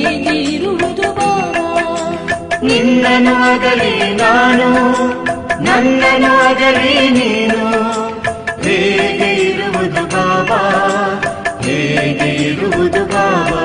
ಹೇಗೆ ಇರುವುದು ಬಾಬಾ. ನಿನ್ನನು ಅಗಲಿ ನಾನು, ನನ್ನನು ಅಗಲಿ ನೀನು, ಹೇಗೆ ಇರುವುದು ಬಾಬಾ, ಹೇಗೆ ಇರುವುದು ಬಾಬಾ.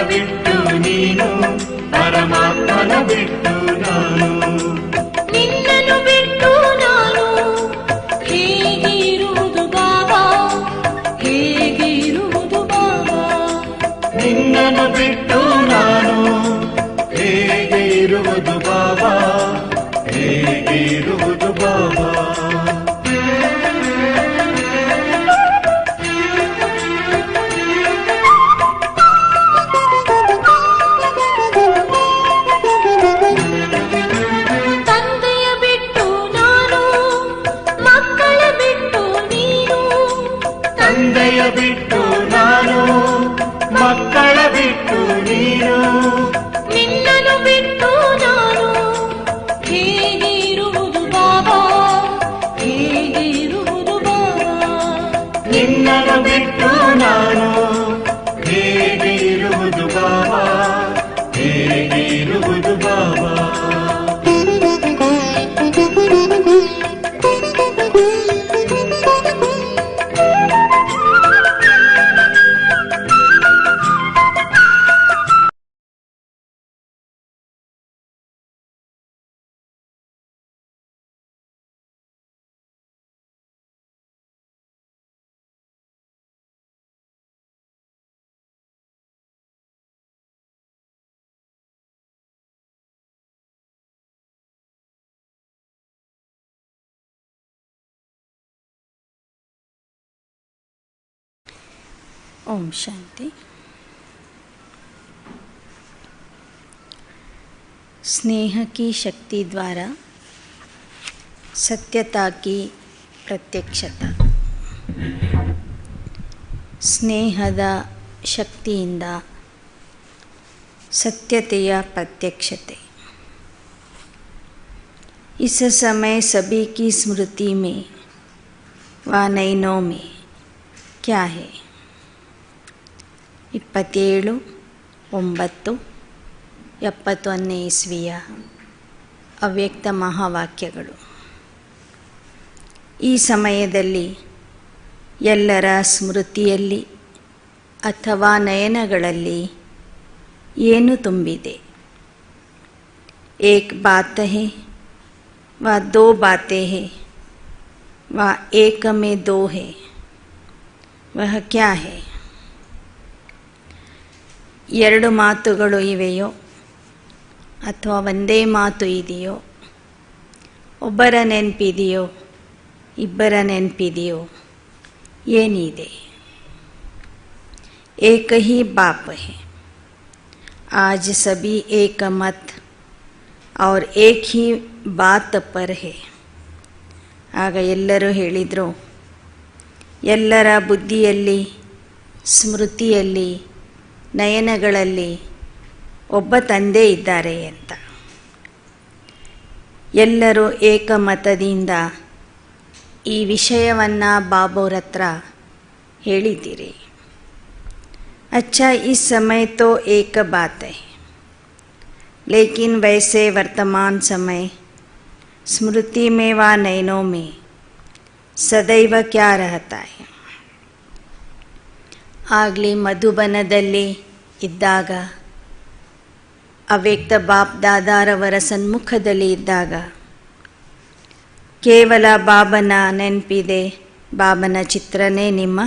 ಬಿಟ್ಟು ನೀನು, ಪರಮಾತ್ಮನ ಬಿಟ್ಟು ನಾನು, ನಿನ್ನನ್ನು ಬಿಟ್ಟು ನಾನು, ಹೇಗೆ ಇರುವುದು ಬಾಬಾ, ಹೇಗೆ ಇರುವುದು ಬಾಬಾ. ನಿನ್ನನ್ನು ಬಿಟ್ಟು ನಾನು, ಹೇಗೆ ಇರುವುದು ಬಾಬಾ, ಹೇಗೆ ಇರುವುದು ಬಾಬಾ. ಬಿಟ್ಟು ನಾನು, ಮಕ್ಕಳ ಬಿಟ್ಟು ನೀನು, ನಿನ್ನನ್ನು ಬಿಟ್ಟು ನಾನು, ಹೇಗೆ ಇರುವುದು ಬಾಬಾ, ಹೇಗೆ ಇರುವುದು ಬಾಬಾ. ನಿನ್ನನ್ನು ಬಿಟ್ಟು ನಾನು, ಹೇಗೆ ಇರುವುದು ಬಾಬಾ, ಹೇಗೆ ಇರುವುದು ಬಾಬಾ. ओम शांति। स्नेह की शक्ति द्वारा सत्यता की प्रत्यक्षता। ಸ್ನೇಹದ ಶಕ್ತಿಯಿಂದ सत्यತೆಯ प्रत्यक्षते। इस समय सभी की स्मृति में व नयनों में क्या है? 27/9/71 ಇಸ್ವಿಯ ಅವ್ಯಕ್ತ ಮಹಾವಾಕ್ಯಗಳು. ಈ ಸಮಯದಲ್ಲಿ ಎಲ್ಲರ ಸ್ಮೃತಿಯಲ್ಲಿ ಅಥವಾ ನಯನಗಳಲ್ಲಿ ಏನು ತುಂಬಿದೆ? एक बात है व दो बातें हैं व एक में दो है, वह क्या है? ಎರಡು ಮಾತುಗಳು ಇವೆಯೋ ಅಥವಾ ಒಂದೇ ಮಾತು ಇದೆಯೋ? ಒಬ್ಬರ ನೆನಪಿದೆಯೋ ಇಬ್ಬರ ನೆನಪಿದೆಯೋ? ಏನಿದೆ? एक ही बाप है। आज सभी एक मत और एक ही बात पर है। ಆಗ ಎಲ್ಲರೂ ಹೇಳಿದರು, ಎಲ್ಲರ ಬುದ್ಧಿಯಲ್ಲಿ, ಸ್ಮೃತಿಯಲ್ಲಿ, ನಯನಗಳಲ್ಲಿ ಒಬ್ಬ ತಂದೆ ಇದ್ದಾರೆ ಅಂತ. ಎಲ್ಲರೂ ಏಕಮತದಿಂದ ಈ ವಿಷಯವನ್ನು ಬಾಬೋರ ಹತ್ರ ಹೇಳಿದ್ದೀರಿ. अच्छा इस समय तो एक बात है, लेकिन वैसे वर्तमान समय स्मृति में व नयनों में सदैव क्या रहता है? ಆಗಲಿ ಮಧುಬನದಲ್ಲಿ ಇದ್ದಾಗ, ಅವ್ಯಕ್ತ ಬಾಪ್ ದಾದಾರವರ ಸನ್ಮುಖದಲ್ಲಿ ಇದ್ದಾಗ ಕೇವಲ ಬಾಬನ ನೆನಪಿದೆ, ಬಾಬನ ಚಿತ್ರನೇ ನಿಮ್ಮ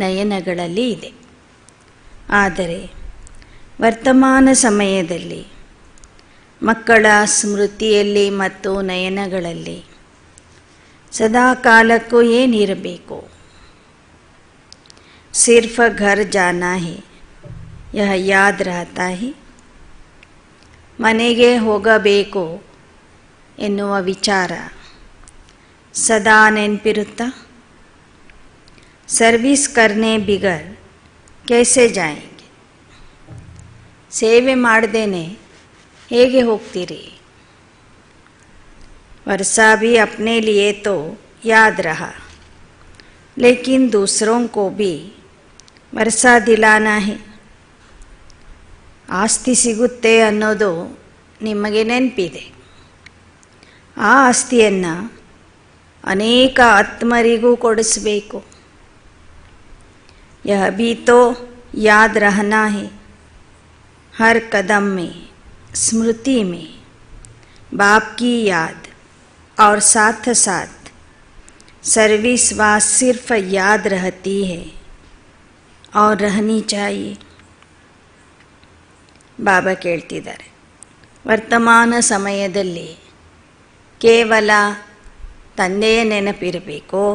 ನಯನಗಳಲ್ಲಿ ಇದೆ. ಆದರೆ ವರ್ತಮಾನ ಸಮಯದಲ್ಲಿ ಮಕ್ಕಳ ಸ್ಮೃತಿಯಲ್ಲಿ ಮತ್ತು ನಯನಗಳಲ್ಲಿ ಸದಾ ಕಾಲಕ್ಕೂ ಏನಿರಬೇಕು? सिर्फ घर जाना है, यह याद रहता है. ಮನೆಗೆ ಹೋಗಬೇಕು ಎನ್ನುವ ವಿಚಾರ ಸದಾ ನೆನಪಿರುತ್ತಾ? ಸರ್ವಿಸ್ ಕರ್ನೆ ಬಿಗರ್ कैसे जाएंगे? ಸೇವೆ ಮಾಡದೇನೆ ಹೇಗೆ ಹೋಗ್ತೀರಿ? वर्षा भी अपने लिए तो याद रहा, लेकिन दूसरों को भी वर्षा दिलाना है. ಆಸ್ತಿ ಸಿಗುತ್ತೆ ಅನ್ನೋದು ನಿಮಗೆ ನೆನಪಿದೆ. ಆ ಆಸ್ತಿಯನ್ನು ಅನೇಕ ಆತ್ಮರಿಗೂ ಕೊಡಿಸಬೇಕು. यह भी तो याद रहना है, हर कदम में स्मृति में बाप की याद और साथ साथ सर्विस व सिर्फ याद रहती है और रहनी चाहिए. ಬಾಬಾ ಕೇಳ್ತಿದ್ದಾರೆ, ವರ್ತಮಾನ ಸಮಯದಲ್ಲಿ ಕೇವಲ ತಂದೆಯ ನೆನಪಿರಬೇಕೋ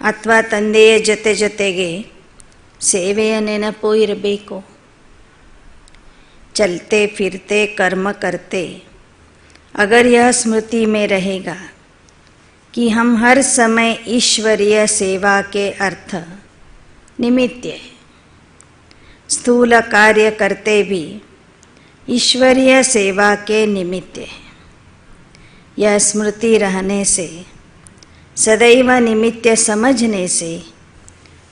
ಅಥವಾ ತಂದೆಯ ಜೊತೆಗೆ ಸೇವೆಯ ನೆನಪು ಇರಬೇಕು? चलते फिरते कर्म करते अगर यह स्मृति में रहेगा कि हम हर समय ईश्वरीय सेवा के अर्थ निमित्त हैं, स्थूल कार्य करते भी ईश्वरीय सेवा के निमित्त हैं, यह स्मृति रहने से, सदैव निमित्त समझने से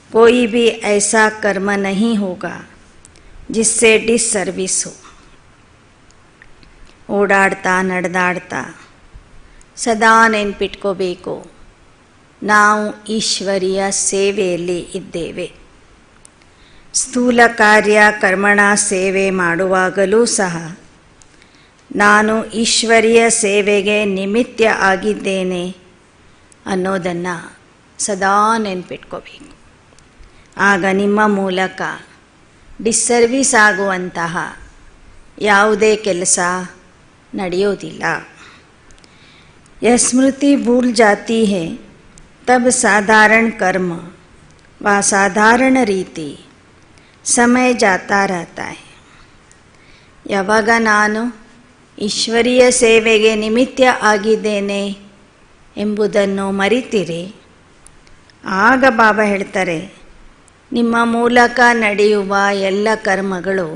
कोई भी ऐसा कर्म नहीं होगा जिससे डिसर्विस हो. ಓಡಾಡ್ತಾ ನಡೆದಾಡ್ತಾ ಸದಾ ನೆನ್ಪಿಟ್ಕೋಬೇಕು, ನಾವು ಈಶ್ವರಿಯ ಸೇವೆಯಲ್ಲಿ ಇದ್ದೇವೆ. ಸ್ಥೂಲ ಕಾರ್ಯ ಕರ್ಮಣ ಸೇವೆ ಮಾಡುವಾಗಲೂ ಸಹ ನಾನು ಈಶ್ವರಿಯ ಸೇವೆಗೆ ನಿಮಿತ್ತ ಆಗಿದ್ದೇನೆ ಅನ್ನೋದನ್ನು ಸದಾ ನೆನ್ಪಿಟ್ಕೋಬೇಕು. ಆಗ ನಿಮ್ಮ ಮೂಲಕ ಡಿಸ್ಸರ್ವಿಸ್ ಆಗುವಂತಹ ಯಾವುದೇ ಕೆಲಸ ನಡೆಯೋದಿಲ್ಲ. यह स्मृति भूल जाती है तब साधारण कर्म व साधारण ರೀತಿ समय जाता रहता है. ಯಾವಾಗ ನಾನು ಈಶ್ವರೀಯ ಸೇವೆಗೆ ನಿಮಿತ್ತ ಆಗಿದ್ದೇನೆ ಎಂಬುದನ್ನು ಮರಿತೀರಿ, ಆಗ ಬಾಬಾ ಹೇಳ್ತಾರೆ, ನಿಮ್ಮ ಮೂಲಕ ನಡೆಯುವ ಎಲ್ಲ ಕರ್ಮಗಳು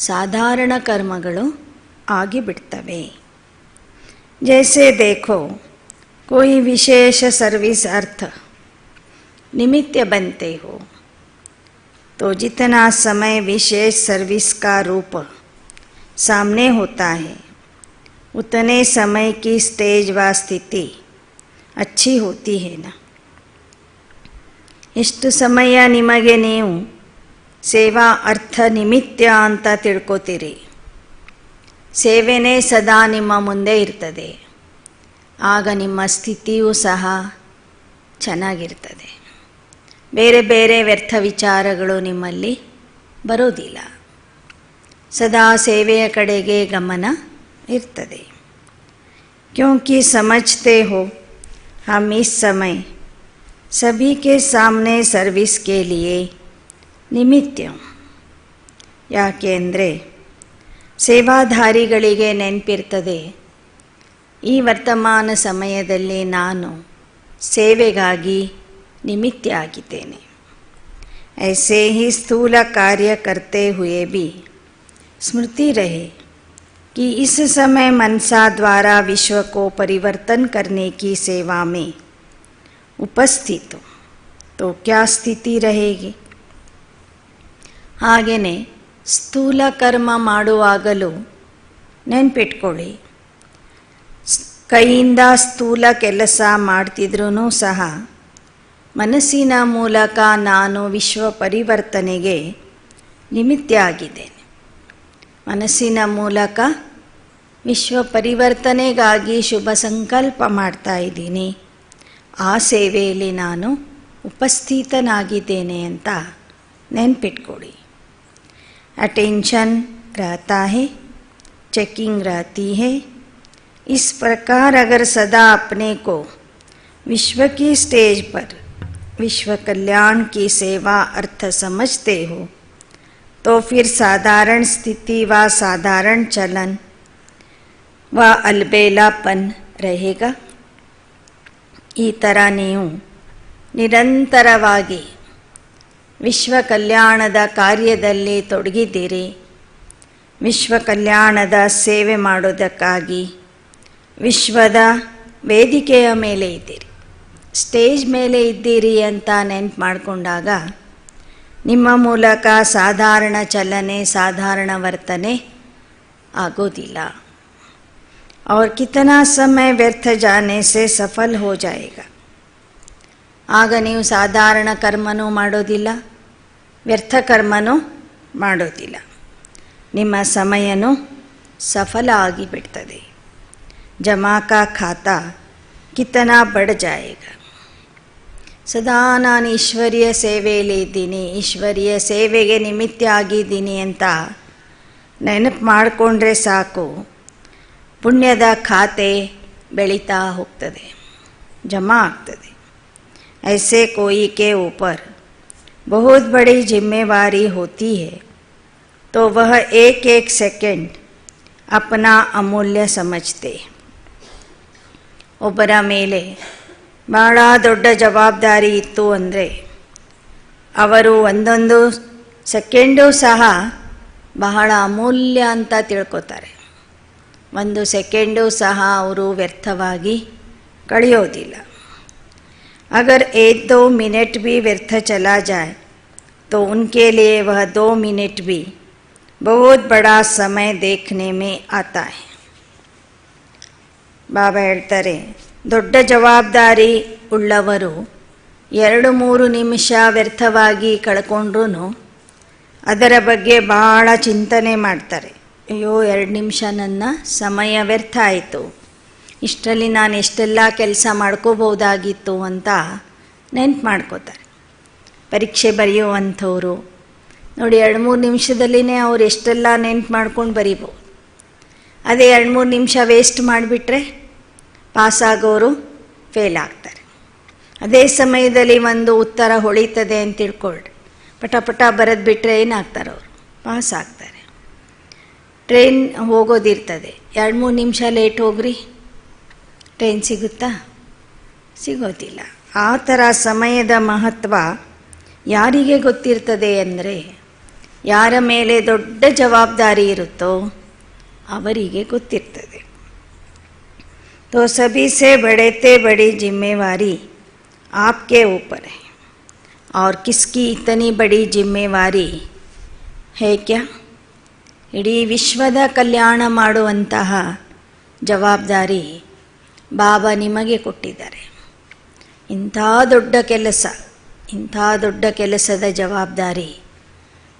ಸಾಧಾರಣ ಕರ್ಮಗಳು ಆಗಿಬಿಡ್ತವೆ. जैसे देखो कोई विशेष सर्विस अर्थ निमित्त बनते हो तो जितना समय विशेष सर्विस का रूप सामने होता है उतने समय की स्टेज व स्थिति अच्छी होती है ना. ಎಷ್ಟು ಸಮಯ ನಿಮಗೆ ನೀವು ಸೇವಾ ಅರ್ಥ ನಿಮಿತ್ತ ಅಂತ ತಿಳ್ಕೊತೀರಿ, ಸೇವೆನೇ ಸದಾ ನಿಮ್ಮ ಮುಂದೆ ಇರ್ತದೆ, ಆಗ ನಿಮ್ಮ ಸ್ಥಿತಿಯೂ ಸಹ ಚೆನ್ನಾಗಿರ್ತದೆ. ಬೇರೆ ಬೇರೆ ವ್ಯರ್ಥ ವಿಚಾರಗಳು ನಿಮ್ಮಲ್ಲಿ ಬರೋದಿಲ್ಲ. ಸದಾ ಸೇವೆಯ ಕಡೆಗೆ ಗಮನ ಇರ್ತದೆ. ಕ್ಯೋಂಕಿ ಸಮಜ್ತೆ ಹೋ ಹಮ್ ಇಸ್ ಸಮಯ सभी के सामने सर्विस के लिए निमित्त. ಯಾಕೆ ಅಂದರೆ ಸೇವಾಧಾರಿಗಳಿಗೆ ನೆನಪಿರ್ತದೆ, ಈ ವರ್ತಮಾನ ಸಮಯದಲ್ಲಿ ನಾನು ಸೇವೆಗಾಗಿ ನಿಮಿತ್ತ ಆಗಿದ್ದೇನೆ. ऐसे ही स्थूल कार्य करते हुए भी स्मृति रहे कि इस समय मनसा द्वारा विश्व को परिवर्तन करने की सेवा में ಉಪಸ್ಥಿತ तो क्या ಸ್ಥಿತಿ रहेगी. ಹಾಗೆಯೇ ಸ್ಥೂಲ ಕರ್ಮ ಮಾಡುವಾಗಲೂ ನೆನ್ಪಿಟ್ಕೊಳ್ಳಿ, ಕೈಯಿಂದ ಸ್ಥೂಲ ಕೆಲಸ ಮಾಡ್ತಿದ್ರೂ ಸಹ ಮನಸ್ಸಿನ ಮೂಲಕ ನಾನು ವಿಶ್ವ ಪರಿವರ್ತನೆಗೆ ನಿಮಿತ್ತ ಆಗಿದ್ದೇನೆ. ಮನಸ್ಸಿನ ಮೂಲಕ ವಿಶ್ವ ಪರಿವರ್ತನೆಗಾಗಿ ಶುಭ ಸಂಕಲ್ಪ ಮಾಡ್ತಾ ಇದ್ದೀನಿ, ಆ ಸೇವೆಯಲ್ಲಿ ನಾನು ಉಪಸ್ಥಿತನಾಗಿದ್ದೇನೆ ಅಂತ ನೆನ್ಪಿಟ್ಕೊಡಿ. अटेंशन रहता है, चेकिंग रहती है. इस प्रकार अगर सदा अपने को विश्व की स्टेज पर विश्व कल्याण की सेवा अर्थ समझते हो तो फिर साधारण स्थिति व साधारण चलन व अलबेलापन रहेगा। ಈ ಥರ ನೀವು ನಿರಂತರವಾಗಿ ವಿಶ್ವ ಕಲ್ಯಾಣದ ಕಾರ್ಯದಲ್ಲಿ ತೊಡಗಿದ್ದೀರಿ. ವಿಶ್ವ ಕಲ್ಯಾಣದ ಸೇವೆ ಮಾಡೋದಕ್ಕಾಗಿ ವಿಶ್ವದ ವೇದಿಕೆಯ ಮೇಲೆ ಇದ್ದೀರಿ, ಸ್ಟೇಜ್ ಮೇಲೆ ಇದ್ದೀರಿ ಅಂತ ನೆನ್ಪು ಮಾಡಿಕೊಂಡಾಗ ನಿಮ್ಮ ಮೂಲಕ ಸಾಧಾರಣ ಚಲನೆ, ಸಾಧಾರಣ ವರ್ತನೆ ಆಗೋದಿಲ್ಲ. और कितना समय व्यर्थ जाने से सफल हो जाएगा. ಆಗ ನೀವು ಸಾಧಾರಣ ಕರ್ಮನೂ ಮಾಡೋದಿಲ್ಲ, ವ್ಯರ್ಥ ಕರ್ಮನೂ ಮಾಡೋದಿಲ್ಲ. ನಿಮ್ಮ ಸಮಯನೂ ಸಫಲ ಆಗಿಬಿಡ್ತದೆ. ಜಮಾ ಕಾ ಖಾತಾ ಕಿತನಾ ಬಡ್ ಜಾಯೇಗಾ. ಸದಾ ನಾನು ಈಶ್ವರೀಯ ಸೇವೆಯಲ್ಲಿ ಇದ್ದೀನಿ, ಈಶ್ವರೀಯ ಸೇವೆಗೆ ನಿಮಿತ್ತ ಆಗಿದ್ದೀನಿ ಅಂತ ನೆನಪು ಮಾಡಿಕೊಂಡ್ರೆ ಸಾಕು, ಪುಣ್ಯದ ಖಾತೆ ಬೆಳೀತಾ ಹೋಗ್ತದೆ, ಜಮಾ ಆಗ್ತದೆ. ऐसे कोई के ऊपर बहुत बड़ी जिम्मेवारी होती है तो वह एक एक सेकंड अपना अमूल्य समझते. ಒಬ್ಬರ ಮೇಲೆ ಬಹಳ ದೊಡ್ಡ ಜವಾಬ್ದಾರಿ ಇತ್ತು ಅಂದರೆ ಅವರು ಒಂದೊಂದು ಸೆಕೆಂಡು ಸಹ ಬಹಳ ಅಮೂಲ್ಯ ಅಂತ ತಿಳ್ಕೊತಾರೆ. ಒಂದು ಸೆಕೆಂಡು ಸಹ ಅವರು ವ್ಯರ್ಥವಾಗಿ ಕಳೆಯೋದಿಲ್ಲ. अगर 1-2 मिनट भी व्यर्थ चला जाए तो उनके लिए वह 2 मिनट भी बहुत बड़ा समय देखने में आता है. ಬಾಬಾ ಹೇಳ್ತಾರೆ, ದೊಡ್ಡ ಜವಾಬ್ದಾರಿ ಉಳ್ಳವರು 2-3 ನಿಮಿಷ ವ್ಯರ್ಥವಾಗಿ ಕಳ್ಕೊಂಡ್ರೂ ಅದರ ಬಗ್ಗೆ ಭಾಳ ಚಿಂತನೆ ಮಾಡ್ತಾರೆ. ಅಯ್ಯೋ, 2 ನಿಮಿಷ ನನ್ನ ಸಮಯ ವ್ಯರ್ಥ ಆಯಿತು, ಇಷ್ಟರಲ್ಲಿ ನಾನು ಎಷ್ಟೆಲ್ಲ ಕೆಲಸ ಮಾಡ್ಕೋಬೋದಾಗಿತ್ತು ಅಂತ ನೆನ್ಪು ಮಾಡ್ಕೋತಾರೆ. ಪರೀಕ್ಷೆ ಬರೆಯುವಂಥವ್ರು ನೋಡಿ, 2-3 ನಿಮಿಷದಲ್ಲಿನೇ ಅವ್ರು ಎಷ್ಟೆಲ್ಲ ನೆನ್ಪು ಮಾಡ್ಕೊಂಡು ಬರೀಬೋದು. ಅದೇ 2-3 ನಿಮಿಷ ವೇಸ್ಟ್ ಮಾಡಿಬಿಟ್ರೆ ಪಾಸಾಗೋರು ಫೇಲ್ ಆಗ್ತಾರೆ. ಅದೇ ಸಮಯದಲ್ಲಿ ಒಂದು ಉತ್ತರ ಹೊಳಿತದೆ ಅಂತ ತಿಳ್ಕೊಳ್ರಿ, ಪಟ ಪಟ ಬರೆದು ಬಿಟ್ಟರೆ ಏನಾಗ್ತಾರೆ, ಅವರು ಪಾಸ್ ಆಗ್ತಾರೆ. ಟ್ರೈನ್ ಹೋಗೋದಿರ್ತದೆ, 2-3 ನಿಮಿಷ ಲೇಟ್ ಹೋಗ್ರಿ, ಟ್ರೈನ್ ಸಿಗುತ್ತಾ? ಸಿಗೋದಿಲ್ಲ. ಆ ಥರ ಸಮಯದ ಮಹತ್ವ ಯಾರಿಗೆ ಗೊತ್ತಿರ್ತದೆ ಅಂದರೆ, ಯಾರ ಮೇಲೆ ದೊಡ್ಡ ಜವಾಬ್ದಾರಿ ಇರುತ್ತೋ ಅವರಿಗೆ ಗೊತ್ತಿರ್ತದೆ. तो सभी से बड़े बड़ी जिम्मेवारी आपके ऊपर है. और किसकी इतनी बड़ी जिम्मेवारी है क्या? ಇಡೀ ವಿಶ್ವದ ಕಲ್ಯಾಣ ಮಾಡುವಂತಹ ಜವಾಬ್ದಾರಿ ಬಾಬಾ ನಿಮಗೆ ಕೊಟ್ಟಿದ್ದಾರೆ. ಇಂಥ ದೊಡ್ಡ ಕೆಲಸ, ಇಂಥ ದೊಡ್ಡ ಕೆಲಸದ ಜವಾಬ್ದಾರಿ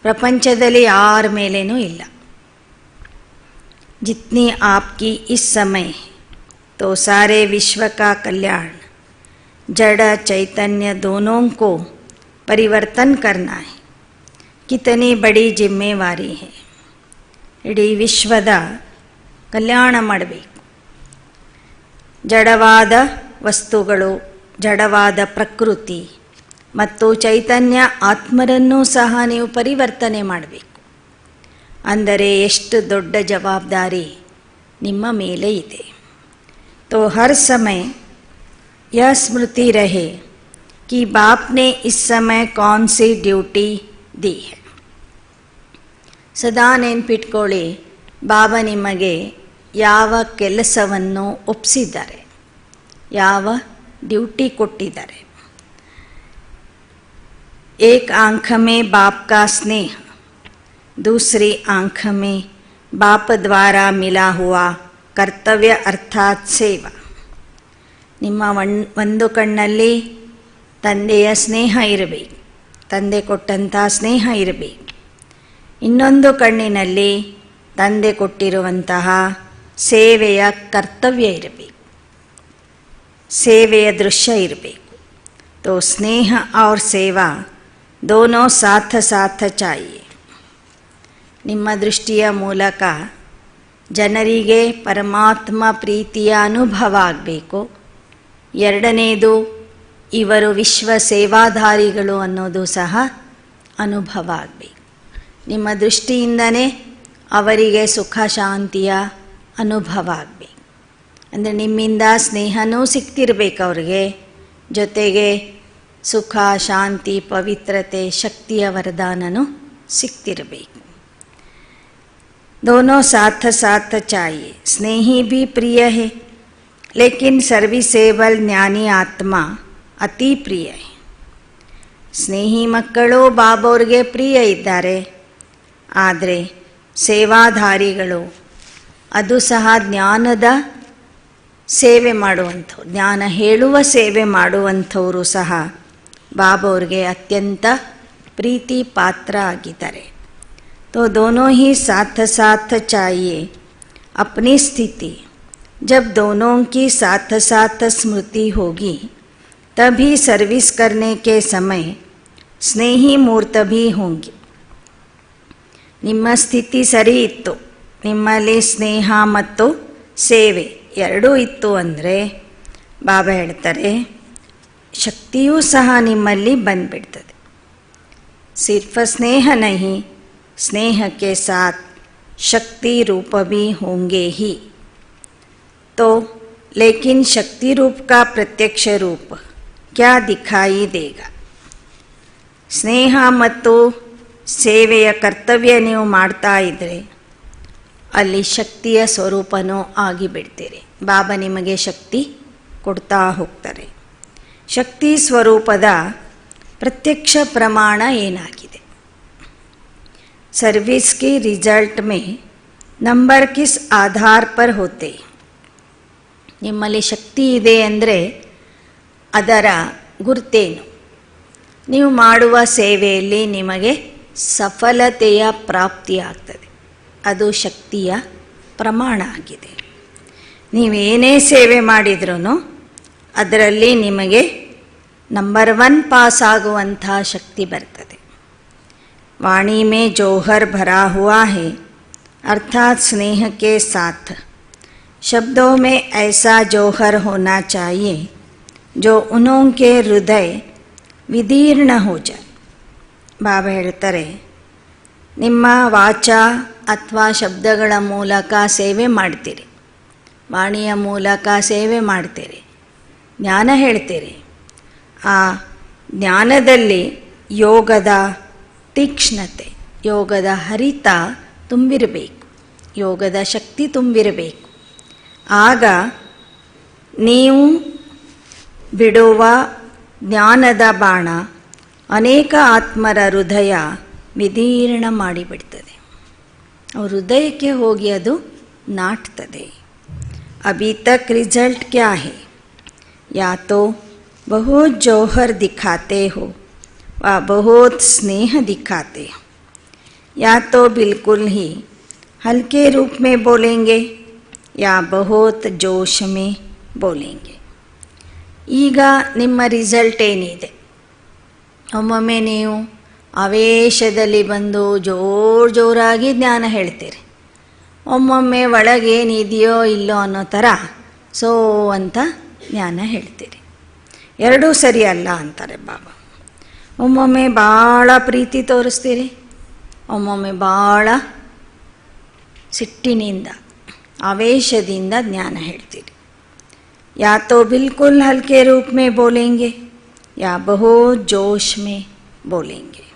ಪ್ರಪಂಚದಲ್ಲಿ ಯಾರ ಮೇಲೇನೂ ಇಲ್ಲ. जितनी आपकी इस समय तो सारे विश्व का कल्याण जड़ चैतन्य दोनों को परिवर्तन करना है. कितनी बड़ी जिम्मेवारी है. ಇಡೀ ವಿಶ್ವದ ಕಲ್ಯಾಣ ಮಾಡಬೇಕು. ಜಡವಾದ ವಸ್ತುಗಳು, ಜಡವಾದ ಪ್ರಕೃತಿ ಮತ್ತು ಚೈತನ್ಯ ಆತ್ಮರನ್ನೂ ಸಹ ನೀವು ಪರಿವರ್ತನೆ ಮಾಡಬೇಕು. ಅಂದರೆ ಎಷ್ಟು ದೊಡ್ಡ ಜವಾಬ್ದಾರಿ ನಿಮ್ಮ ಮೇಲೆ ಇದೆ. तो हर समय यह स्मृति रहे कि बाप ने इस समय कौन सी ड्यूटी दी है. ಸದಾ ನೆನ್ಪಿಟ್ಕೊಳ್ಳಿ, ಬಾಬಾ ನಿಮಗೆ ಯಾವ ಕೆಲಸವನ್ನು ಒಪ್ಪಿಸಿದ್ದಾರೆ, ಯಾವ ಡ್ಯೂಟಿ ಕೊಟ್ಟಿದ್ದಾರೆ. एक आँख में बाप का स्नेह, दूसरी आँख में बाप द्वारा मिला हुआ ಕರ್ತವ್ಯ ಅರ್ಥಾತ್ ಸೇವಾ. ನಿಮ್ಮ ಒಂದು ಕಣ್ಣಲ್ಲಿ ತಂದೆಯ ಸ್ನೇಹ ಇರಬೇಕು, ತಂದೆ ಕೊಟ್ಟಂಥ ಸ್ನೇಹ ಇರಬೇಕು. ಇನ್ನೊಂದು ಕಣ್ಣಿನಲ್ಲಿ ತಂದೆ ಕೊಟ್ಟಿರುವಂತಹ ಸೇವೆಯ ಕರ್ತವ್ಯ ಇರಬೇಕು, ಸೇವೆಯ ದೃಶ್ಯ ಇರಬೇಕು. तो स्नेह और सेवा दोनों साथ साथ चाहिए. ನಿಮ್ಮ ದೃಷ್ಟಿಯ ಮೂಲಕ ಜನರಿಗೆ ಪರಮಾತ್ಮ ಪ್ರೀತಿಯ ಅನುಭವ ಆಗಬೇಕು. ಎರಡನೇದು, ಇವರು ವಿಶ್ವ ಸೇವಾಧಾರಿಗಳು ಅನ್ನೋದು ಸಹ ಅನುಭವ ಆಗಬೇಕು. ನಿಮ್ಮ ದೃಷ್ಟಿಯಿಂದನೇ ಅವರಿಗೆ ಸುಖ ಶಾಂತಿಯ ಅನುಭವ ಆಗಬೇಕು. ಅಂದರೆ ನಿಮ್ಮಿಂದ ಸ್ನೇಹನೂ ಸಿಗ್ತಿರ್ಬೇಕು ಅವ್ರಿಗೆ, ಜೊತೆಗೆ ಸುಖ, ಶಾಂತಿ, ಪವಿತ್ರತೆ, ಶಕ್ತಿಯ ವರದಾನನೂ ಸಿಗ್ತಿರಬೇಕು. दोनों साथ साथ चाहिए. स्नेही भी प्रिय है, लेकिन सर्विसेबल ज्ञानी आत्मा ಅತಿ ಪ್ರಿಯ. ಸ್ನೇಹಿ ಮಕ್ಕಳು ಬಾಬವ್ರಿಗೆ ಪ್ರಿಯ ಇದ್ದಾರೆ, ಆದರೆ ಸೇವಾಧಾರಿಗಳು ಅದು ಸಹ ಜ್ಞಾನದ ಸೇವೆ ಮಾಡುವಂಥವ್ರು, ಜ್ಞಾನ ಹೇಳುವ ಸೇವೆ ಮಾಡುವಂಥವರು ಸಹ ಬಾಬವ್ರಿಗೆ ಅತ್ಯಂತ ಪ್ರೀತಿ ಪಾತ್ರ ಆಗಿದ್ದಾರೆ. तो दोनों ही साथ साथ चाहिए. अपनी स्थिति जब दोनों की साथ साथ स्मृति होगी, तभी सर्विस करने के समय स्नेही मूर्त भी होंगे. ನಿಮ್ಮ ಸ್ಥಿತಿ ಸರಿ ಇತ್ತು, ನಿಮ್ಮಲ್ಲಿ ಸ್ನೇಹ ಮತ್ತು ಸೇವೆ ಎರಡೂ ಇತ್ತು ಅಂದರೆ ಬಾಬಾ ಹೇಳ್ತಾರೆ ಶಕ್ತಿಯೂ ಸಹ ನಿಮ್ಮಲ್ಲಿ ಬಂದ್ಬಿಡ್ತದೆ. ಸಿರ್ಫ ಸ್ನೇಹ ನಹಿ, स्नेह के साथ शक्ति रूप भी होंगे ही. तो लेकिन शक्ति रूप का प्रत्यक्ष रूप क्या दिखाई देगा? ಸ್ನೇಹ ಮತ್ತು ಸೇವೆಯ ಕರ್ತವ್ಯ ನೀವು ಮಾಡ್ತಾ ಇದ್ದರೆ ಅಲ್ಲಿ ಶಕ್ತಿಯ ಸ್ವರೂಪನೂ ಆಗಿಬಿಡ್ತೀರಿ. ಬಾಬಾ ನಿಮಗೆ ಶಕ್ತಿ ಕೊಡ್ತಾ ಹೋಗ್ತಾರೆ. ಶಕ್ತಿ ಸ್ವರೂಪದ ಪ್ರತ್ಯಕ್ಷ ಪ್ರಮಾಣ ಏನಾಗಿದೆ? सर्विस के रिजल्ट में नंबर किस आधार पर होते? ನಿಮ್ಮಲ್ಲಿ ಶಕ್ತಿ ಇದೆ ಅಂದರೆ ಅದರ ಗುರುತೇನು? ನೀವು ಮಾಡುವ ಸೇವೆಯಲ್ಲಿ ನಿಮಗೆ ಸಫಲತೆಯ ಪ್ರಾಪ್ತಿಯಾಗ್ತದೆ, ಅದು ಶಕ್ತಿಯ ಪ್ರಮಾಣ ಆಗಿದೆ. ನೀವೇನೇ ಸೇವೆ ಮಾಡಿದ್ರೂ ಅದರಲ್ಲಿ ನಿಮಗೆ ನಂಬರ್ 1 ಪಾಸ್ ಆಗುವಂಥ ಶಕ್ತಿ ಬರ್ತದೆ. वाणी में जौहर भरा हुआ है, अर्थात स्नेह के साथ. शब्दों में ऐसा जौहर होना चाहिए जो उनके हृदय विदीर्ण हो जाए. ಬಾಬಾ ಹೇಳ್ತಾರೆ, ನಿಮ್ಮ ವಾಚ ಅಥವಾ ಶಬ್ದಗಳ ಮೂಲಕ ಸೇವೆ ಮಾಡ್ತೀರಿ, ವಾಣಿಯ ಮೂಲಕ ಸೇವೆ ಮಾಡ್ತೀರಿ, ಜ್ಞಾನ ಹೇಳ್ತೀರಿ. ಆ ಜ್ಞಾನದಲ್ಲಿ ಯೋಗದ ತೀಕ್ಷ್ಣತೆ, ಯೋಗದ ಹರಿತ ತುಂಬಿರಬೇಕು, ಯೋಗದ ಶಕ್ತಿ ತುಂಬಿರಬೇಕು. ಆಗ ನೀವು ಬಿಡುವ ಜ್ಞಾನದ ಬಾಣ ಅನೇಕ ಆತ್ಮರ ಹೃದಯ ವಿದೀರ್ಣ ಮಾಡಿಬಿಡ್ತದೆ, ಅವ್ರ ಹೃದಯಕ್ಕೆ ಹೋಗಿ ಅದು ನಾಟ್ತದೆ. ಅಭಿ ತಕ್ ರಿಸಲ್ಟ್ ಕ್ಯಾ ಹೈ? ಯಾ ತೋ ಬಹುತ್ ಜೌಹರ್ ದಿಖಾತೆ ಹೋ व बहुत स्नेह दिखाते, या तो बिल्कुल ही हल्के रूप में बोलेंगे या बहुत जोश में बोलेंगे. ಈಗ ನಿಮ್ಮ ರಿಸಲ್ಟ್ ಏನಿದೆ? ಒಮ್ಮೊಮ್ಮೆ ನೀವು ಆವೇಶದಲ್ಲಿ ಬಂದು ಜೋರಾಗಿ ಜ್ಞಾನ ಹೇಳ್ತೀರಿ, ಒಮ್ಮೊಮ್ಮೆ ಒಳಗೇನಿದೆಯೋ ಇಲ್ಲೋ ಅನ್ನೋ ಥರ ಸೋ ಅಂತ ಜ್ಞಾನ ಹೇಳ್ತೀರಿ. ಎರಡೂ ಸರಿ ಅಲ್ಲ ಅಂತಾರೆ ಬಾಬಾ. ಒಮ್ಮೊಮ್ಮೆ ಭಾಳ ಪ್ರೀತಿ ತೋರಿಸ್ತೀರಿ, ಒಮ್ಮೊಮ್ಮೆ ಭಾಳ ಸಿಟ್ಟಿನಿಂದ ಆವೇಶದಿಂದ ಜ್ಞಾನ ಹೇಳ್ತೀರಿ. ಯಾ ತೋ ಬಿಲ್ಕುಲ್ ಹಲ್ಕೆ ರೂಪ್ ಮೇ ಬೋಲೆಂಗೆ ಯಾ ಬಹುತ್ ಜೋಶ್ ಮೇ ಬೋಲೆಂಗೆ.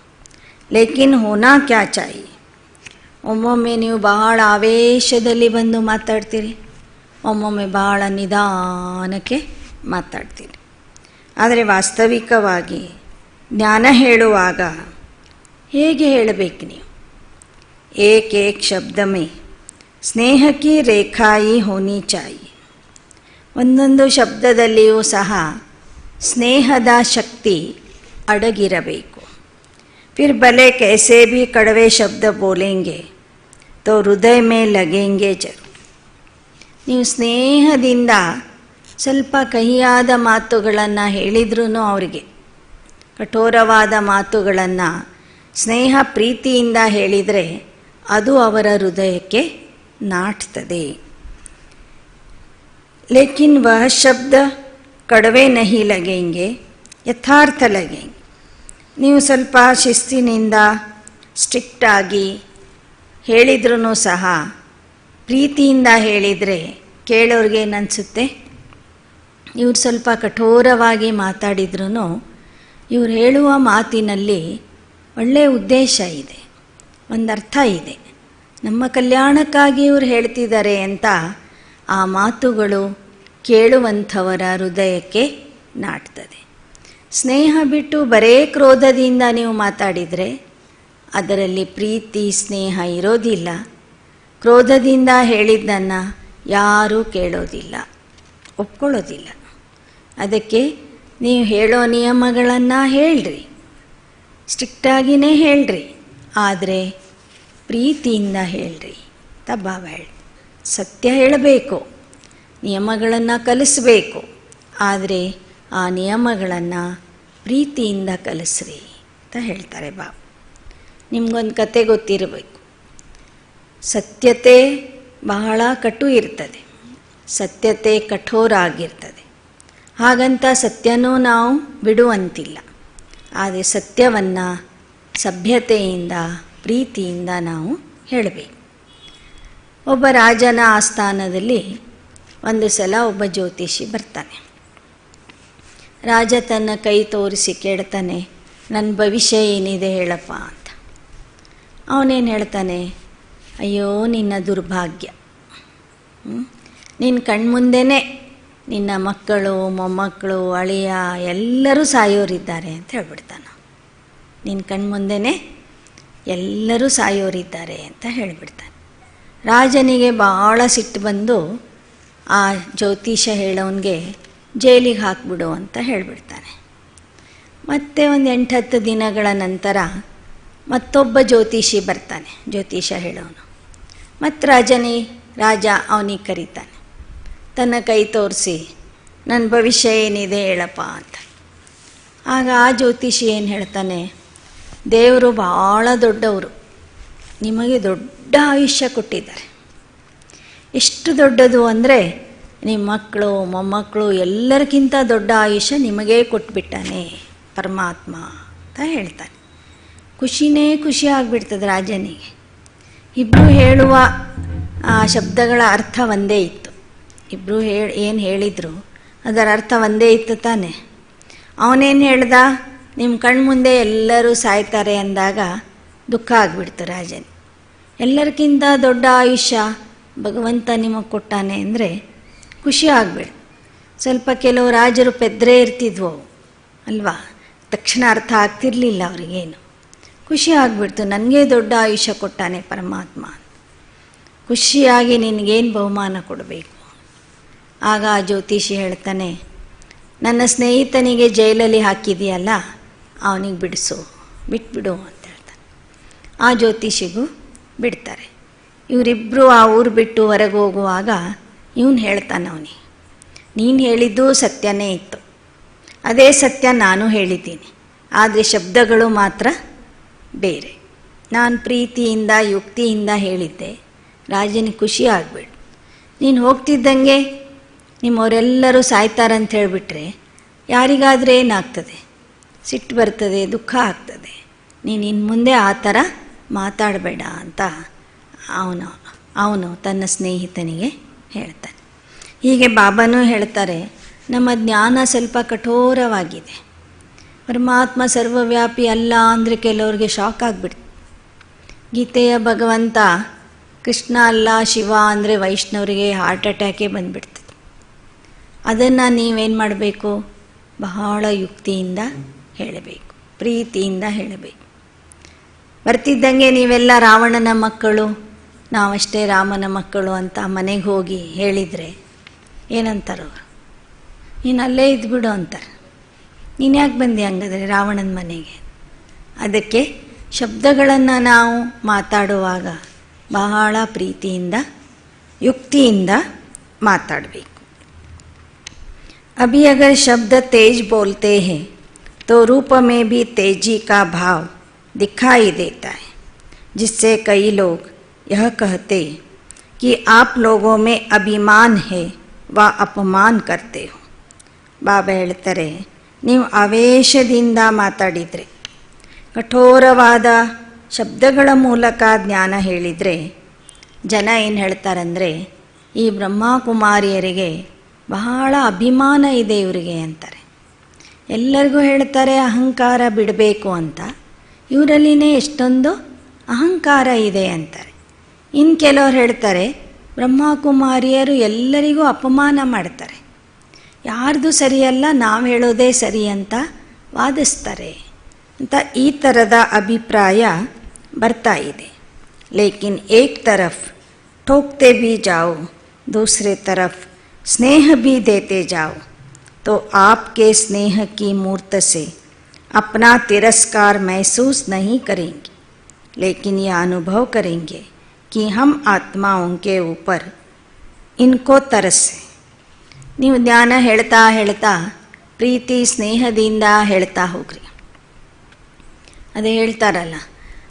ಲೇಕಿನ್ ಹೋನಾ ಕ್ಯಾ ಚಾಹಿಯೆ? ಒಮ್ಮೊಮ್ಮೆ ನೀವು ಬಹಳ ಆವೇಶದಲ್ಲಿ ಬಂದು ಮಾತಾಡ್ತೀರಿ, ಒಮ್ಮೊಮ್ಮೆ ಬಹಳ ನಿಧಾನಕ್ಕೆ ಮಾತಾಡ್ತೀರಿ. ಆದರೆ ವಾಸ್ತವಿಕವಾಗಿ ಜ್ಞಾನ ಹೇಳುವಾಗ ಹೇಗೆ ಹೇಳಬೇಕು ನೀವು? ಏಕ್ ಏಕ್ ಶಬ್ದ ಮೇ ಸ್ನೇಹ ಕಿ ರೇಖಾಯಿ ಹೋನಿ ಚಾಹಿಯೆ. ಒಂದೊಂದು ಶಬ್ದದಲ್ಲಿಯೂ ಸಹ ಸ್ನೇಹದ ಶಕ್ತಿ ಅಡಗಿರಬೇಕು. ಫಿರ್ ಭಲೆ ಕೈಸೆ ಭಿ ಕಡವೆ ಶಬ್ದ ಬೋಲೆಂಗೆ ತೋ ಹೃದಯ ಮೇ ಲಗೆಂಗೆ ಜರು. ನೀವು ಸ್ನೇಹದಿಂದ ಸ್ವಲ್ಪ ಕಹಿಯಾದ ಮಾತುಗಳನ್ನು ಹೇಳಿದ್ರೂ ಅವರಿಗೆ, ಕಠೋರವಾದ ಮಾತುಗಳನ್ನು ಸ್ನೇಹ ಪ್ರೀತಿಯಿಂದ ಹೇಳಿದರೆ ಅದು ಅವರ ಹೃದಯಕ್ಕೆ ನಾಟ್ತದೆ. ಲೇಕಿನ್ ವಹ ಶಬ್ದ ಕಡವೆ ನಹಿ ಲಗೆಂಗೆ ಯಥಾರ್ಥ ಲಗೆಂಗೆ. ನೀವು ಸ್ವಲ್ಪ ಶಿಸ್ತಿನಿಂದ ಸ್ಟ್ರಿಕ್ಟಾಗಿ ಹೇಳಿದ್ರೂ ಸಹ ಪ್ರೀತಿಯಿಂದ ಹೇಳಿದರೆ ಕೇಳೋರಿಗೆ ಏನನ್ಸುತ್ತೆ, ಇವ್ರು ಸ್ವಲ್ಪ ಕಠೋರವಾಗಿ ಮಾತಾಡಿದ್ರೂ ಇವ್ರು ಹೇಳುವ ಮಾತಿನಲ್ಲಿ ಒಳ್ಳೆಯ ಉದ್ದೇಶ ಇದೆ, ಒಂದು ಅರ್ಥ ಇದೆ, ನಮ್ಮ ಕಲ್ಯಾಣಕ್ಕಾಗಿ ಇವ್ರು ಹೇಳ್ತಿದ್ದಾರೆ ಅಂತ ಆ ಮಾತುಗಳು ಕೇಳುವಂಥವರ ಹೃದಯಕ್ಕೆ ನಾಟ್ತದೆ. ಸ್ನೇಹ ಬಿಟ್ಟು ಬರೇ ಕ್ರೋಧದಿಂದ ನೀವು ಮಾತಾಡಿದರೆ ಅದರಲ್ಲಿ ಪ್ರೀತಿ ಸ್ನೇಹ ಇರೋದಿಲ್ಲ. ಕ್ರೋಧದಿಂದ ಹೇಳಿದ್ದನ್ನು ಯಾರೂ ಕೇಳೋದಿಲ್ಲ, ಒಪ್ಕೊಳ್ಳೋದಿಲ್ಲ. ಅದಕ್ಕೆ ನೀವು ಹೇಳೋ ನಿಯಮಗಳನ್ನು ಹೇಳ್ರಿ, ಸ್ಟ್ರಿಕ್ಟಾಗಿಯೇ ಹೇಳ್ರಿ, ಆದರೆ ಪ್ರೀತಿಯಿಂದ ಹೇಳ್ರಿ ಅಂತ ಭಾವ ಹೇಳಿ. ಸತ್ಯ ಹೇಳಬೇಕು, ನಿಯಮಗಳನ್ನು ಕಲಿಸಬೇಕು, ಆದರೆ ಆ ನಿಯಮಗಳನ್ನು ಪ್ರೀತಿಯಿಂದ ಕಲಿಸ್ರಿ ಅಂತ ಹೇಳ್ತಾರೆ ಬಾಬಾ. ನಿಮಗೊಂದು ಕತೆ ಗೊತ್ತಿರಬೇಕು. ಸತ್ಯತೆ ಬಹಳ ಕಟು ಇರ್ತದೆ, ಸತ್ಯತೆ ಕಠೋರ ಆಗಿರ್ತದೆ. ಹಾಗಂತ ಸತ್ಯನೂ ನಾವು ಬಿಡುವಂತಿಲ್ಲ, ಆದರೆ ಸತ್ಯವನ್ನು ಸಭ್ಯತೆಯಿಂದ ಪ್ರೀತಿಯಿಂದ ನಾವು ಹೇಳಬೇಕು. ಒಬ್ಬ ರಾಜನ ಆಸ್ಥಾನದಲ್ಲಿ ಒಂದು ಸಲ ಒಬ್ಬ ಜ್ಯೋತಿಷಿ ಬರ್ತಾನೆ. ರಾಜ ತನ್ನ ಕೈ ತೋರಿಸಿ ಕೇಳ್ತಾನೆ, ನನ್ನ ಭವಿಷ್ಯ ಏನಿದೆ ಹೇಳಪ್ಪ ಅಂತ. ಅವನೇನು ಹೇಳ್ತಾನೆ, ಅಯ್ಯೋ ನಿನ್ನ ದುರ್ಭಾಗ್ಯ, ನಿನ್ನ ಕಣ್ಮುಂದೆನೇ ನಿನ್ನ ಮಕ್ಕಳು ಮೊಮ್ಮಕ್ಕಳು ಅಳಿಯ ಎಲ್ಲರೂ ಸಾಯೋರಿದ್ದಾರೆ ಅಂತ ಹೇಳ್ಬಿಡ್ತಾನೆ. ನಿನ್ನ ಕಣ್ಮುಂದೆನೇ ಎಲ್ಲರೂ ಸಾಯೋರಿದ್ದಾರೆ ಅಂತ ಹೇಳಿಬಿಡ್ತಾನೆ. ರಾಜನಿಗೆ ಭಾಳ ಸಿಟ್ಟು ಬಂದು ಆ ಜ್ಯೋತಿಷ ಹೇಳೋನಿಗೆ ಜೈಲಿಗೆ ಹಾಕ್ಬಿಡು ಅಂತ ಹೇಳಿಬಿಡ್ತಾನೆ. ಮತ್ತೆ ಒಂದು 8-10 ದಿನಗಳ ನಂತರ ಮತ್ತೊಬ್ಬ ಜ್ಯೋತಿಷಿ ಬರ್ತಾನೆ, ಜ್ಯೋತಿಷ ಹೇಳೋನು. ಮತ್ತು ರಾಜ ಅವನಿಗೆ ಕರೀತಾನೆ, ತನ್ನ ಕೈ ತೋರಿಸಿ ನನ್ನ ಭವಿಷ್ಯ ಏನಿದೆ ಹೇಳಪ್ಪ ಅಂತ. ಆಗ ಆ ಜ್ಯೋತಿಷಿ ಏನು ಹೇಳ್ತಾನೆ, ದೇವರು ಭಾಳ ದೊಡ್ಡವರು, ನಿಮಗೆ ದೊಡ್ಡ ಆಯುಷ್ಯ ಕೊಟ್ಟಿದ್ದಾರೆ. ಎಷ್ಟು ದೊಡ್ಡದು ಅಂದರೆ ನಿಮ್ಮ ಮಕ್ಕಳು ಮೊಮ್ಮಕ್ಕಳು ಎಲ್ಲರಿಗಿಂತ ದೊಡ್ಡ ಆಯುಷ್ಯ ನಿಮಗೇ ಕೊಟ್ಬಿಟ್ಟಾನೆ ಪರಮಾತ್ಮ ಅಂತ ಹೇಳ್ತಾನೆ. ಖುಷಿ ಆಗಿಬಿಡ್ತದೆ ರಾಜನಿಗೆ. ಇಬ್ಬರು ಹೇಳುವ ಆ ಶಬ್ದಗಳ ಅರ್ಥ ಒಂದೇ ಇತ್ತು. ಇಬ್ಬರು ಏನು ಹೇಳಿದರು ಅದರ ಅರ್ಥ ಒಂದೇ ಇತ್ತು ತಾನೆ. ಅವನೇನು ಹೇಳ್ದ, ನಿಮ್ಮ ಕಣ್ಮುಂದೆ ಎಲ್ಲರೂ ಸಾಯ್ತಾರೆ ಅಂದಾಗ ದುಃಖ ಆಗಿಬಿಡ್ತು ರಾಜನಿಗೆ. ಎಲ್ಲರಿಗಿಂತ ದೊಡ್ಡ ಆಯುಷ್ಯ ಭಗವಂತ ನಿಮಗೆ ಕೊಟ್ಟಾನೆ ಅಂದರೆ ಖುಷಿ ಆಗಿಬಿಡು. ಸ್ವಲ್ಪ ಕೆಲವು ರಾಜರು ಪೆದ್ರೇ ಇರ್ತಿದ್ವು ಅಲ್ವಾ, ತಕ್ಷಣ ಅರ್ಥ ಆಗ್ತಿರ್ಲಿಲ್ಲ ಅವ್ರಿಗೇನು. ಖುಷಿ ಆಗಿಬಿಡ್ತು, ನನಗೆ ದೊಡ್ಡ ಆಯುಷ್ಯ ಕೊಟ್ಟಾನೆ ಪರಮಾತ್ಮ. ಖುಷಿಯಾಗಿ ನಿನಗೇನು ಬಹುಮಾನ ಕೊಡಬೇಕು. ಆಗ ಆ ಜ್ಯೋತಿಷಿ ಹೇಳ್ತಾನೆ, ನನ್ನ ಸ್ನೇಹಿತನಿಗೆ ಜೈಲಲ್ಲಿ ಹಾಕಿದೆಯಲ್ಲ ಅವನಿಗೆ ಬಿಟ್ಬಿಡು ಅಂತ ಹೇಳ್ತಾನೆ. ಆ ಜ್ಯೋತಿಷಿಗೂ ಬಿಡ್ತಾರೆ. ಇವರಿಬ್ಬರು ಆ ಊರು ಬಿಟ್ಟು ಹೊರಗೆ ಹೋಗುವಾಗ ಇವನು ಹೇಳ್ತಾನೆ ಅವನಿಗೆ, ನೀನು ಹೇಳಿದ್ದು ಸತ್ಯನೇ ಇತ್ತು, ಅದೇ ಸತ್ಯ ನಾನು ಹೇಳಿದ್ದೀನಿ, ಆದರೆ ಶಬ್ದಗಳು ಮಾತ್ರ ಬೇರೆ. ನಾನು ಪ್ರೀತಿಯಿಂದ ಯುಕ್ತಿಯಿಂದ ಹೇಳಿದ್ದೆ, ರಾಜನಿಗೆ ಖುಷಿ ಆಗಬೇಡ. ನೀನು ಹೋಗ್ತಿದ್ದಂಗೆ ನಿಮ್ಮವರೆಲ್ಲರೂ ಸಾಯ್ತಾರಂತ ಹೇಳಿಬಿಟ್ರೆ ಯಾರಿಗಾದರೆ ಏನಾಗ್ತದೆ, ಸಿಟ್ಟು ಬರ್ತದೆ, ದುಃಖ ಆಗ್ತದೆ. ನೀನು ಇನ್ನು ಮುಂದೆ ಆ ಥರ ಮಾತಾಡಬೇಡ ಅಂತ ಅವನು ತನ್ನ ಸ್ನೇಹಿತನಿಗೆ ಹೇಳ್ತಾನೆ. ಹೀಗೆ ಬಾಬಾನೂ ಹೇಳ್ತಾರೆ, ನಮ್ಮ ಜ್ಞಾನ ಸ್ವಲ್ಪ ಕಠೋರವಾಗಿದೆ. ಪರಮಾತ್ಮ ಸರ್ವವ್ಯಾಪಿ ಅಲ್ಲ ಅಂದರೆ ಕೆಲವ್ರಿಗೆ ಶಾಕ್ ಆಗಿಬಿಡ್ತು. ಗೀತೆಯ ಭಗವಂತ ಕೃಷ್ಣ ಅಲ್ಲ ಶಿವ ಅಂದರೆ ವೈಷ್ಣವರಿಗೆ ಹಾರ್ಟ್ ಅಟ್ಯಾಕೇ ಬಂದುಬಿಡ್ತದೆ. ಅದನ್ನು ನೀವೇನು ಮಾಡಬೇಕು, ಬಹಳ ಯುಕ್ತಿಯಿಂದ ಹೇಳಬೇಕು, ಪ್ರೀತಿಯಿಂದ ಹೇಳಬೇಕು. ಬರ್ತಿದ್ದಂಗೆ ನೀವೆಲ್ಲ ರಾವಣನ ಮಕ್ಕಳು, ನಾವಷ್ಟೇ ರಾಮನ ಮಕ್ಕಳು ಅಂತ ಮನೆಗೆ ಹೋಗಿ ಹೇಳಿದರೆ ಏನಂತಾರವರು, ನೀನು ಅಲ್ಲೇ ಇದ್ಬಿಡು ಅಂತಾರೆ. ನೀನು ಯಾಕೆ ಬಂದೆ ಹಂಗಾದ್ರೆ ರಾವಣನ ಮನೆಗೆ? ಅದಕ್ಕೆ ಶಬ್ದಗಳನ್ನು ನಾವು ಮಾತಾಡುವಾಗ ಬಹಳ ಪ್ರೀತಿಯಿಂದ ಯುಕ್ತಿಯಿಂದ ಮಾತಾಡಬೇಕು. अभी अगर शब्द तेज बोलते हैं तो रूप में भी तेजी का भाव दिखाई देता है, जिससे कई लोग यह कहते कि आप लोगों में अभिमान है व अपमान करते हो. ಬಾಬಾ ಹೇಳ್ತಾರೆ, ನೀವು ಆವೇಶದಿಂದ ಮಾತಾಡಿದರೆ, ಕಠೋರವಾದ ಶಬ್ದಗಳ ಮೂಲಕ ಜ್ಞಾನ ಹೇಳಿದರೆ ಜನ ಏನು ಹೇಳ್ತಾರಂದರೆ, ಈ ಬ್ರಹ್ಮಕುಮಾರಿಯರಿಗೆ ಬಹಳ ಅಭಿಮಾನ ಇದೆ ಇವರಿಗೆ ಅಂತಾರೆ. ಎಲ್ಲರಿಗೂ ಹೇಳ್ತಾರೆ ಅಹಂಕಾರ ಬಿಡಬೇಕು ಅಂತ, ಇವರಲ್ಲಿನೇ ಎಷ್ಟೊಂದು ಅಹಂಕಾರ ಇದೆ ಅಂತಾರೆ. ಇನ್ನು ಕೆಲವ್ರು ಹೇಳ್ತಾರೆ ಬ್ರಹ್ಮಕುಮಾರಿಯರು ಎಲ್ಲರಿಗೂ ಅಪಮಾನ ಮಾಡ್ತಾರೆ, ಯಾರ್ದು ಸರಿಯಲ್ಲ ನಾವು ಹೇಳೋದೇ ಸರಿ ಅಂತ ವಾದಿಸ್ತಾರೆ ಅಂತ ಈ ಥರದ ಅಭಿಪ್ರಾಯ ಬರ್ತಾ ಇದೆ. ಲೇಕಿನ್ ಏಕ್ ತರಫ್ ठोकते भी जाओ, दूसरे तरफ स्नेह भी देते जाओ, तो आपके स्नेह की मूर्त से अपना तिरस्कार महसूस नहीं करेंगे, लेकिन यह अनुभव करेंगे कि हम आत्माओं के ऊपर इनको तरस है. ನೀವು ಜ್ಞಾನ ಹೇಳ್ತಾ ಹೇಳ್ತಾ ಪ್ರೀತಿ ಸ್ನೇಹದಿಂದ ಹೇಳ್ತಾ ಹೋಗ್ರಿ. ಅದೇ ಹೇಳ್ತಾರಲ್ಲ,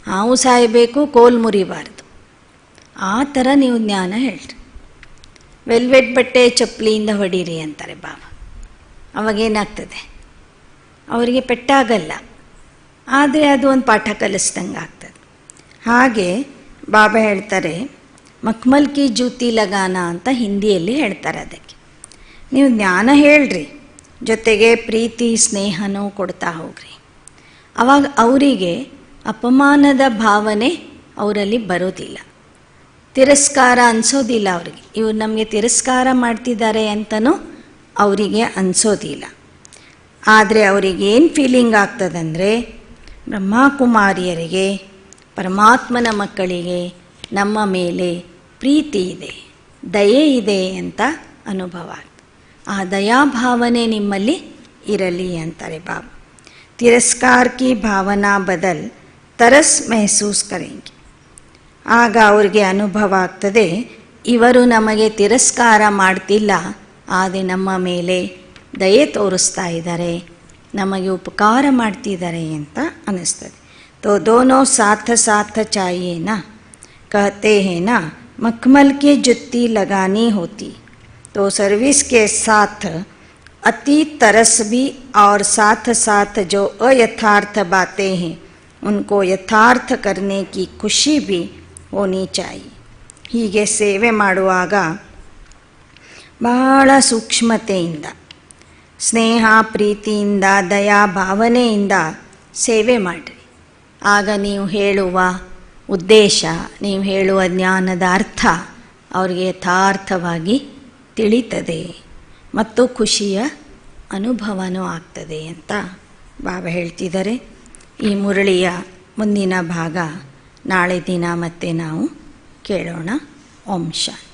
ಹಾವು ಸಾಯಬೇಕು ಕೋಲ್ ಮುರಿಬಾರ್ದು, ಆ ಥರ ನೀವು ಜ್ಞಾನ ಹೇಳ್ರಿ. ವೆಲ್ವೆಟ್ ಬಟ್ಟೆ ಚಪ್ಪಲಿಯಿಂದ ಹೊಡೀರಿ ಅಂತಾರೆ ಬಾಬಾ. ಅವಾಗೇನಾಗ್ತದೆ, ಅವರಿಗೆ ಪೆಟ್ಟಾಗಲ್ಲ, ಆದರೆ ಅದು ಒಂದು ಪಾಠ ಕಲಿಸ್ದಂಗೆ ಆಗ್ತದೆ. ಹಾಗೆ ಬಾಬಾ ಹೇಳ್ತಾರೆ, ಮಕ್ಮಲ್ ಕಿ ಜೂತಿ ಲಗಾನ ಅಂತ ಹಿಂದಿಯಲ್ಲಿ ಹೇಳ್ತಾರೆ. ಅದಕ್ಕೆ ನೀವು ಜ್ಞಾನ ಹೇಳ್ರಿ, ಜೊತೆಗೆ ಪ್ರೀತಿ ಸ್ನೇಹನೂ ಕೊಡ್ತಾ ಹೋಗ್ರಿ. ಆವಾಗ ಅವರಿಗೆ ಅಪಮಾನದ ಭಾವನೆ ಅವರಲ್ಲಿ ಬರೋದಿಲ್ಲ, ತಿರಸ್ಕಾರ ಅನಿಸೋದಿಲ್ಲ. ಅವರಿಗೆ ಇವ್ರು ನಮಗೆ ತಿರಸ್ಕಾರ ಮಾಡ್ತಿದ್ದಾರೆ ಅಂತಲೂ ಅವರಿಗೆ ಅನಿಸೋದಿಲ್ಲ. ಆದರೆ ಅವರಿಗೆ ಏನು ಫೀಲಿಂಗ್ ಆಗ್ತದಂದರೆ, ಬ್ರಹ್ಮಕುಮಾರಿಯರಿಗೆ ಪರಮಾತ್ಮನ ಮಕ್ಕಳಿಗೆ ನಮ್ಮ ಮೇಲೆ ಪ್ರೀತಿ ಇದೆ, ದಯೆ ಇದೆ ಅಂತ ಅನುಭವ ಆಗ್ತದೆ. ಆ ದಯಾಭಾವನೆ ನಿಮ್ಮಲ್ಲಿ ಇರಲಿ ಅಂತಾರೆ ಬಾಬಾ. ತಿರಸ್ಕಾರ ಕಿ ಭಾವನಾ ಬದಲ್ ತರಸ್ ಮೆಹಸೂಸ್ ಕರೆಂಗೆ. ಆಗ ಅವ್ರಿಗೆ ಅನುಭವ ಆಗ್ತದೆ, ಇವರು ನಮಗೆ ತಿರಸ್ಕಾರ ಮಾಡ್ತಿಲ್ಲ, ಆದರೆ ನಮ್ಮ ಮೇಲೆ ದಯೆ ತೋರಿಸ್ತಾ ಇದ್ದಾರೆ, ನಮಗೆ ಉಪಕಾರ ಮಾಡ್ತಿದ್ದಾರೆ ಅಂತ ಅನ್ನಿಸ್ತದೆ. ತೋ ದೋನೋ ಸಾಥ ಸಾಥ ಚಾಹಿಯೇನಾ, कहते हैं ना मखमल की जुत्ती लगानी होती, तो सर्विस के साथ अति तरस भी और साथ साथ जो अयथार्थ बातें हैं उनको यथार्थ करने की ಖುಷಿ भी ಹೋನಿ ಚಾಯಿ. ಹೀಗೆ ಸೇವೆ ಮಾಡುವಾಗ ಬಹಳ ಸೂಕ್ಷ್ಮತೆಯಿಂದ, ಸ್ನೇಹ ಪ್ರೀತಿಯಿಂದ, ದಯಾ ಭಾವನೆಯಿಂದ ಸೇವೆ ಮಾಡಿರಿ. ಆಗ ನೀವು ಹೇಳುವ ಉದ್ದೇಶ, ನೀವು ಹೇಳುವ ಜ್ಞಾನದ ಅರ್ಥ ಅವರಿಗೆ ಯಥಾರ್ಥವಾಗಿ ತಿಳಿತದೆ ಮತ್ತು ಖುಷಿಯ ಅನುಭವನೂ ಆಗ್ತದೆ ಅಂತ ಬಾಬಾ ಹೇಳ್ತಿದ್ದಾರೆ. ಈ ಮುರಳಿಯ ಮುಂದಿನ ಭಾಗ ನಾಳೆ ದಿನ ಮತ್ತೆ ನಾವು ಕೇಳೋಣ. ಓಂ ಶಾಂತಿ.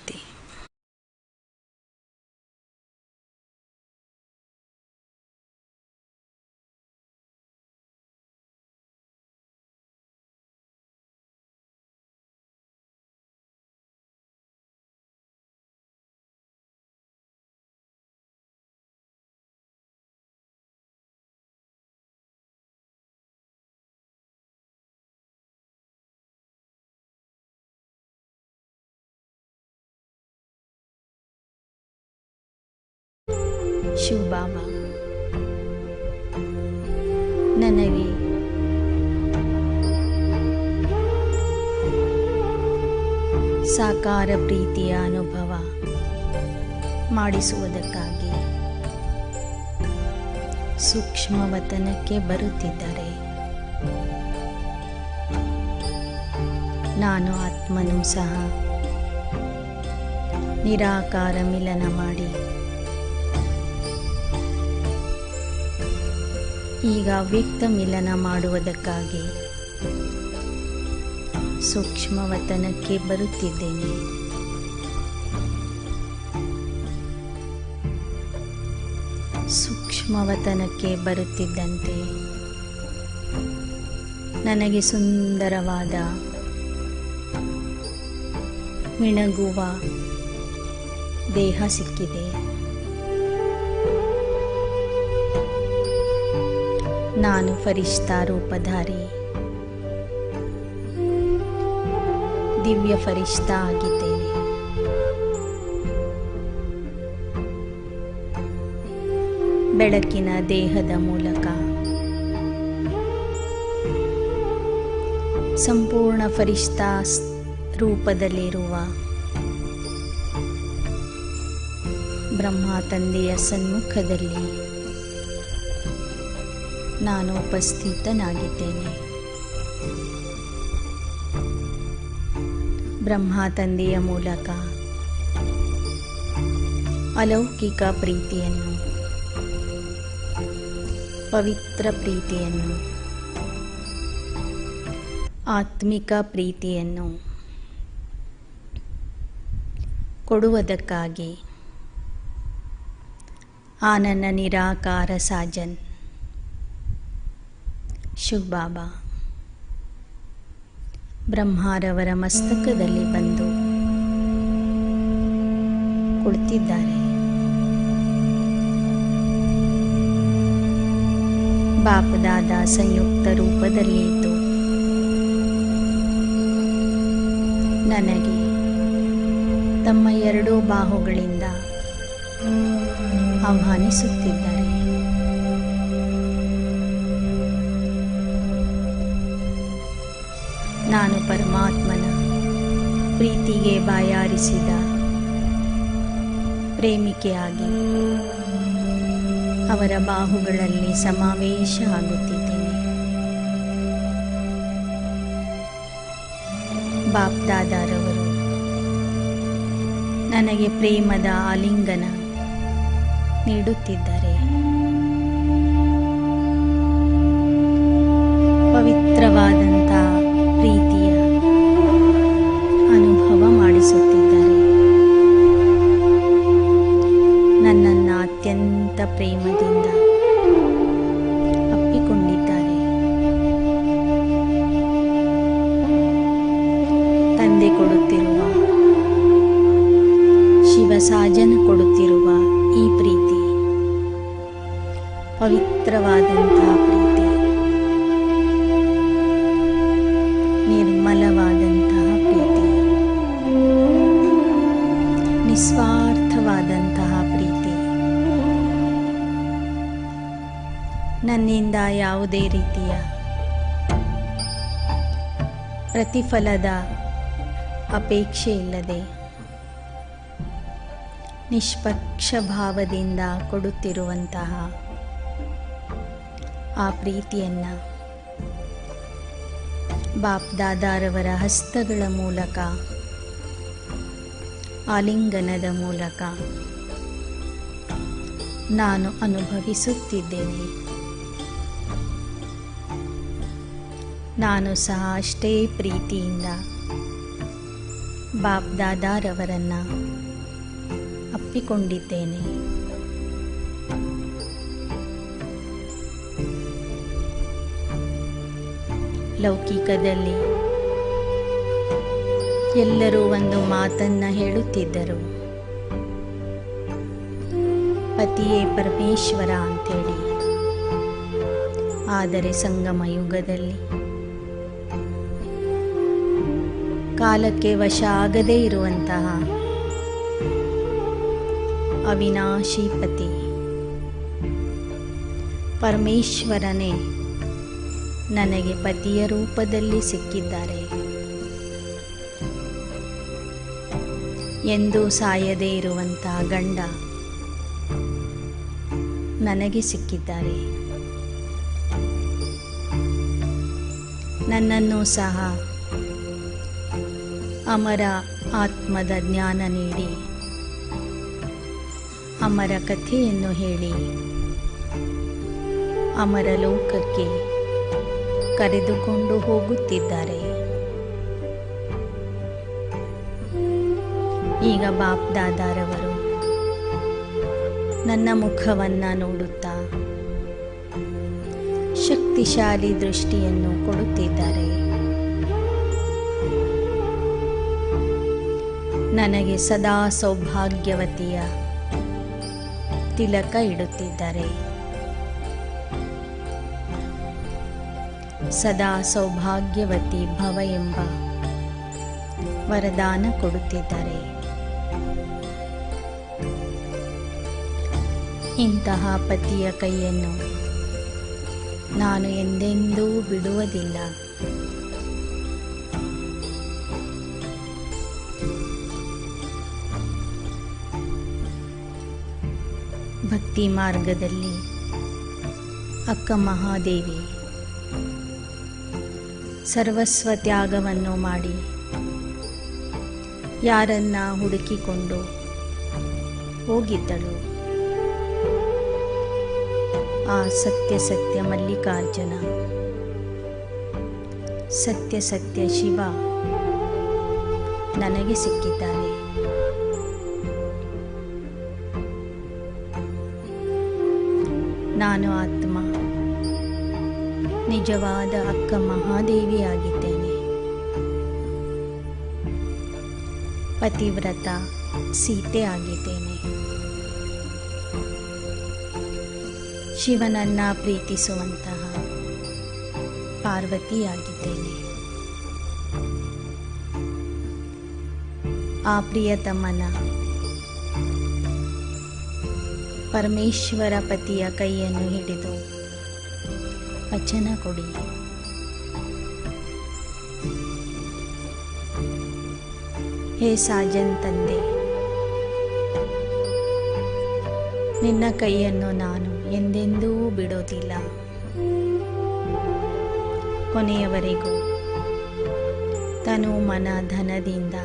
ಶಿವ ಬಾಬಾ, ನನಗೆ ಸಾಕಾರ ಪ್ರೀತಿಯ ಅನುಭವ ಮಾಡಿಸುವುದಕ್ಕಾಗಿ ಸೂಕ್ಷ್ಮವತನಕ್ಕೆ ಬರುತ್ತಿದ್ದರೆ, ನಾನು ಆತ್ಮನೂ ಸಹ ನಿರಾಕಾರ ಮಿಲನ ಮಾಡಿ ಈಗ ಅವ್ಯಕ್ತ ಮಿಲನ ಮಾಡುವುದಕ್ಕಾಗಿ ಸೂಕ್ಷ್ಮವತನಕ್ಕೆ ಬರುತ್ತಿದ್ದೇನೆ. ಸೂಕ್ಷ್ಮವತನಕ್ಕೆ ಬರುತ್ತಿದ್ದಂತೆ ನನಗೆ ಸುಂದರವಾದ ಮಿಣಗುವ ದೇಹ ಸಿಕ್ಕಿದೆ. ನಾನು ಫರಿಷ್ಠಾ ರೂಪಧಾರಿ ದಿವ್ಯ ಫರಿಷ್ಠಾ ಆಗಿದ್ದೇನೆ. ಬೆಳಕಿನ ದೇಹದ ಮೂಲಕ ಸಂಪೂರ್ಣ ಫರಿಷ್ಠಾ ರೂಪದಲ್ಲಿರುವ ಬ್ರಹ್ಮ ತಂದೆಯ ಸನ್ಮುಖದಲ್ಲಿ ನಾನು ಉಪಸ್ಥಿತನಾಗಿದ್ದೇನೆ. ಬ್ರಹ್ಮ ತಂದೆಯ ಮೂಲಕ ಅಲೌಕಿಕ ಪ್ರೀತಿಯನ್ನು, ಪವಿತ್ರ ಪ್ರೀತಿಯನ್ನು, ಆತ್ಮಿಕ ಪ್ರೀತಿಯನ್ನು ಕೊಡುವುದಕ್ಕಾಗಿ ಆ ನನ್ನ ನಿರಾಕಾರ ಸಾಜನ್ ಶಿವ್ ಬಾಬಾ ಬ್ರಹ್ಮಾರವರ ಮಸ್ತಕದಲ್ಲಿ ಬಂದು ಕುಳಿತಿದ್ದಾರೆ. ಬಾಪದಾದ ಸಂಯುಕ್ತ ರೂಪದಲ್ಲಿದ್ದು ನನಗೆ ತಮ್ಮ ಎರಡೂ ಬಾಹುಗಳಿಂದ ಆಹ್ವಾನಿಸುತ್ತಿದ್ದಾರೆ. ನಾನು ಪರಮಾತ್ಮನ ಪ್ರೀತಿಗೆ ಬಾಯಾರಿಸಿದ ಪ್ರೇಮಿಕೆಯಾಗಿ ಅವರ ಬಾಹುಗಳಲ್ಲಿ ಸಮಾವೇಶ ಆಗುತ್ತಿದ್ದೇನೆ. ಬಾಪ್ದಾದಾರವರು ನನಗೆ ಪ್ರೇಮದ ಆಲಿಂಗನ ನೀಡುತ್ತಿದ್ದಾರೆ. ಪವಿತ್ರವಾದಂಥ ಪ್ರೀತಿಯ ಅನುಭವ ಮಾಡಿಸುತ್ತಿದ್ದಾರೆ. ನನ್ನನ್ನು ಅತ್ಯಂತ ಪ್ರೇಮದಿಂದ ಅಪ್ಪಿಕೊಂಡಿದ್ದಾರೆ. ತಂದೆ ಕೊಡುತ್ತಿರುವ, ಶಿವಸಾಜನ ಕೊಡುತ್ತಿರುವ ಈ ಪ್ರೀತಿ ಪವಿತ್ರವಾದಂತಹ ಪ್ರೀತಿ, ನಿರ್ಮಲವಾದಂತಹ ಪ್ರೀತಿ, ನಿಸ್ವಾರ್ಥವಾದಂತಹ ಪ್ರೀತಿ. ನನ್ನಿಂದ ಯಾವುದೇ ರೀತಿಯ ಪ್ರತಿಫಲದ ಅಪೇಕ್ಷೆ ಇಲ್ಲದೆ ನಿಷ್ಪಕ್ಷ ಭಾವದಿಂದ ಕೊಡುತ್ತಿರುವಂತಹ ಆ ಪ್ರೀತಿಯನ್ನು ಬಾಪ್ದಾದಾರವರ ಹಸ್ತಗಳ ಮೂಲಕ, ಆಲಿಂಗನದ ಮೂಲಕ ನಾನು ಅನುಭವಿಸುತ್ತಿದ್ದೇನೆ. ನಾನು ಸಹ ಅಷ್ಟೇ ಪ್ರೀತಿಯಿಂದ ಬಾಪ್ದಾದಾರವರನ್ನು ಅಪ್ಪಿಕೊಂಡಿದ್ದೇನೆ. ಲೌಕಿಕದಲ್ಲಿ ಎಲ್ಲರೂ ಒಂದು ಮಾತನ್ನು ಹೇಳುತ್ತಿದ್ದರು, ಪತಿಯೇ ಪರಮೇಶ್ವರ ಅಂತೇಳಿ. ಆದರೆ ಸಂಗಮ ಯುಗದಲ್ಲಿ ಕಾಲಕ್ಕೆ ವಶ ಆಗದೇ ಇರುವಂತಹ ಅವಿನಾಶಿ ಪತಿ ಪರಮೇಶ್ವರನೇ ನನಗೆ ಪತಿಯ ರೂಪದಲ್ಲಿ ಸಿಕ್ಕಿದ್ದಾರೆ. ಎಂದೂ ಸಾಯದೇ ಇರುವಂತಹ ಗಂಡ ನನಗೆ ಸಿಕ್ಕಿದ್ದಾರೆ. ನನ್ನನ್ನು ಸಹ ಅಮರ ಆತ್ಮದ ಜ್ಞಾನ ನೀಡಿ, ಅಮರ ಕಥೆಯನ್ನು ಹೇಳಿ ಅಮರ ಲೋಕಕ್ಕೆ ಕರೆದುಕೊಂಡು ಹೋಗುತ್ತಿದ್ದಾರೆ. ಈಗ ಬಾಪ್ದಾದಾರವರು ನನ್ನ ಮುಖವನ್ನು ನೋಡುತ್ತಾ ಶಕ್ತಿಶಾಲಿ ದೃಷ್ಟಿಯನ್ನು ಕೊಡುತ್ತಿದ್ದಾರೆ. ನನಗೆ ಸದಾ ಸೌಭಾಗ್ಯವತಿಯ ತಿಲಕ ಇಡುತ್ತಿದ್ದಾರೆ. ಸದಾ ಸೌಭಾಗ್ಯವತಿ ಭವ ಎಂಬ ವರದಾನ ಕೊಡುತ್ತಿದ್ದಾರೆ. ಇಂತಹ ಪತಿಯ ಕೈಯನ್ನು ನಾನು ಎಂದೆಂದೂ ಬಿಡುವುದಿಲ್ಲ. ಭಕ್ತಿ ಮಾರ್ಗದಲ್ಲಿ ಅಕ್ಕ ಮಹಾದೇವಿ ಸರ್ವಸ್ವ ತ್ಯಾಗವನ್ನು ಮಾಡಿ ಯಾರನ್ನ ಹುಡುಕಿಕೊಂಡು ಹೋಗಿದ್ದಳು. ಆ ಸತ್ಯ ಮಲ್ಲಿಕಾರ್ಜುನ, ಸತ್ಯ ಶಿವ ನನಗೆ ಸಿಕ್ಕಿದ್ದಾರೆ. ನಾನು ಆತ್ಮ ನಿಜವಾದ ಅಕ್ಕ ಮಹಾದೇವಿಯಾಗಿದ್ದೇನೆ. ಪತಿವ್ರತ ಸೀತೆ ಆಗಿದ್ದೇನೆ. ಶಿವನನ್ನ ಪ್ರೀತಿಸುವಂತಹ ಪಾರ್ವತಿಯಾಗಿದ್ದೇನೆ. ಆ ಪ್ರಿಯತಮನ ಪರಮೇಶ್ವರ ಪತಿಯ ಕೈಯನ್ನು ಹಿಡಿದು ವಚನ ಕೊಡಿ. ಹೇ ಸಾಜನ್ ತಂದೆ, ನಿನ್ನ ಕೈಯನ್ನು ನಾನು ಎಂದೆಂದೂ ಬಿಡೋದಿಲ್ಲ. ಕೊನೆಯವರೆಗೂ ತನು ಮನ ಧನದಿಂದ,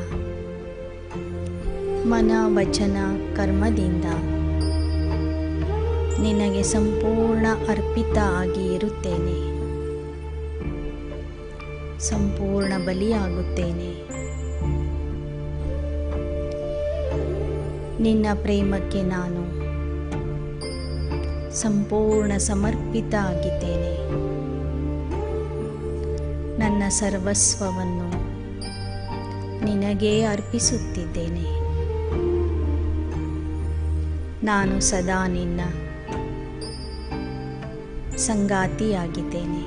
ಮನ ವಚನ ಕರ್ಮದಿಂದ ನಿನಗೆ ಸಂಪೂರ್ಣ ಅರ್ಪಿತ ಆಗಿ ಇರುತ್ತೇನೆ. ಸಂಪೂರ್ಣ ಬಲಿಯಾಗುತ್ತೇನೆ. ನಿನ್ನ ಪ್ರೇಮಕ್ಕೆ ನಾನು ಸಂಪೂರ್ಣ ಸಮರ್ಪಿತ ಆಗಿದ್ದೇನೆ. ನನ್ನ ಸರ್ವಸ್ವವನ್ನು ನಿನಗೇ ಅರ್ಪಿಸುತ್ತಿದ್ದೇನೆ. ನಾನು ಸದಾ ನಿನ್ನ ಸಂಗಾತಿಯಾಗಿದ್ದೇನೆ.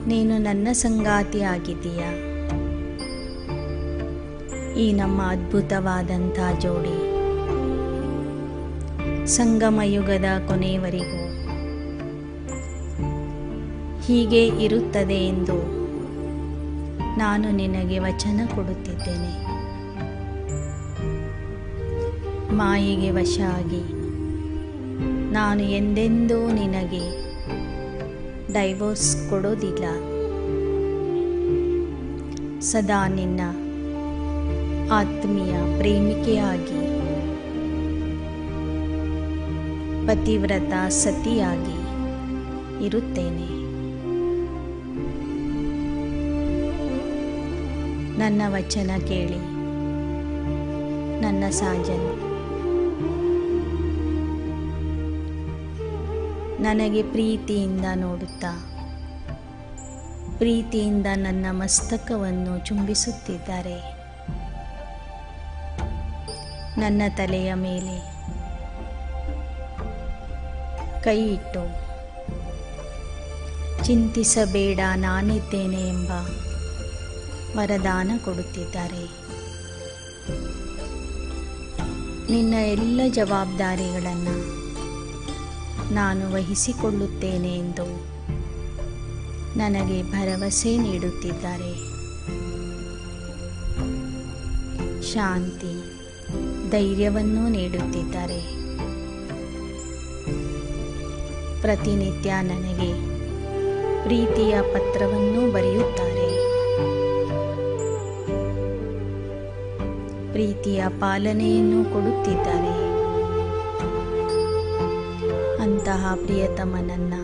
ನೀನು ನನ್ನ ಸಂಗಾತಿಯಾಗಿದ್ದೀಯಾ. ಈ ನಮ್ಮ ಅದ್ಭುತವಾದಂಥ ಜೋಡಿ ಸಂಗಮ ಯುಗದ ಕೊನೆಯವರೆಗೂ ಹೀಗೆ ಇರುತ್ತದೆ ಎಂದು ನಾನು ನಿನಗೆ ವಚನ ಕೊಡುತ್ತಿದ್ದೇನೆ. ಮಾಯೆಗೆ ವಶ ಆಗಿ ನಾನು ಎಂದೆಂದೂ ನಿನಗೆ ಡೈವೋರ್ಸ್ ಕೊಡೋದಿಲ್ಲ. ಸದಾ ನಿನ್ನ ಆತ್ಮೀಯ ಪ್ರೇಮಿಕೆಯಾಗಿ, ಪತಿವ್ರತ ಸತಿಯಾಗಿ ಇರುತ್ತೇನೆ. ನನ್ನ ವಚನ ಕೇಳಿ ನನ್ನ ಸಾಜನ್ ನನಗೆ ಪ್ರೀತಿಯಿಂದ ನೋಡುತ್ತಾ, ಪ್ರೀತಿಯಿಂದ ನನ್ನ ಮಸ್ತಕವನ್ನು ಚುಂಬಿಸುತ್ತಿದ್ದಾರೆ. ನನ್ನ ತಲೆಯ ಮೇಲೆ ಕೈ ಇಟ್ಟು ಚಿಂತಿಸಬೇಡ ನಾನಿದ್ದೇನೆ ಎಂಬ ವರದಾನ ಕೊಡುತ್ತಿದ್ದಾರೆ. ನಿನ್ನ ಎಲ್ಲ ಜವಾಬ್ದಾರಿಗಳನ್ನು ನಾನು ವಹಿಸಿಕೊಳ್ಳುತ್ತೇನೆ ಎಂದು ನನಗೆ ಭರವಸೆ ನೀಡುತ್ತಿದ್ದಾರೆ. ಶಾಂತಿ, ಧೈರ್ಯವನ್ನು ನೀಡುತ್ತಿದ್ದಾರೆ. ಪ್ರತಿನಿತ್ಯ ನನಗೆ ಪ್ರೀತಿಯ ಪತ್ರವನ್ನು ಬರೆಯುತ್ತಾರೆ. ಪ್ರೀತಿಯ ಪಾಲನೆಯನ್ನು ಕೊಡುತ್ತಿದ್ದಾರೆ. ಅಂತಹ ಪ್ರಿಯತಮನನ್ನ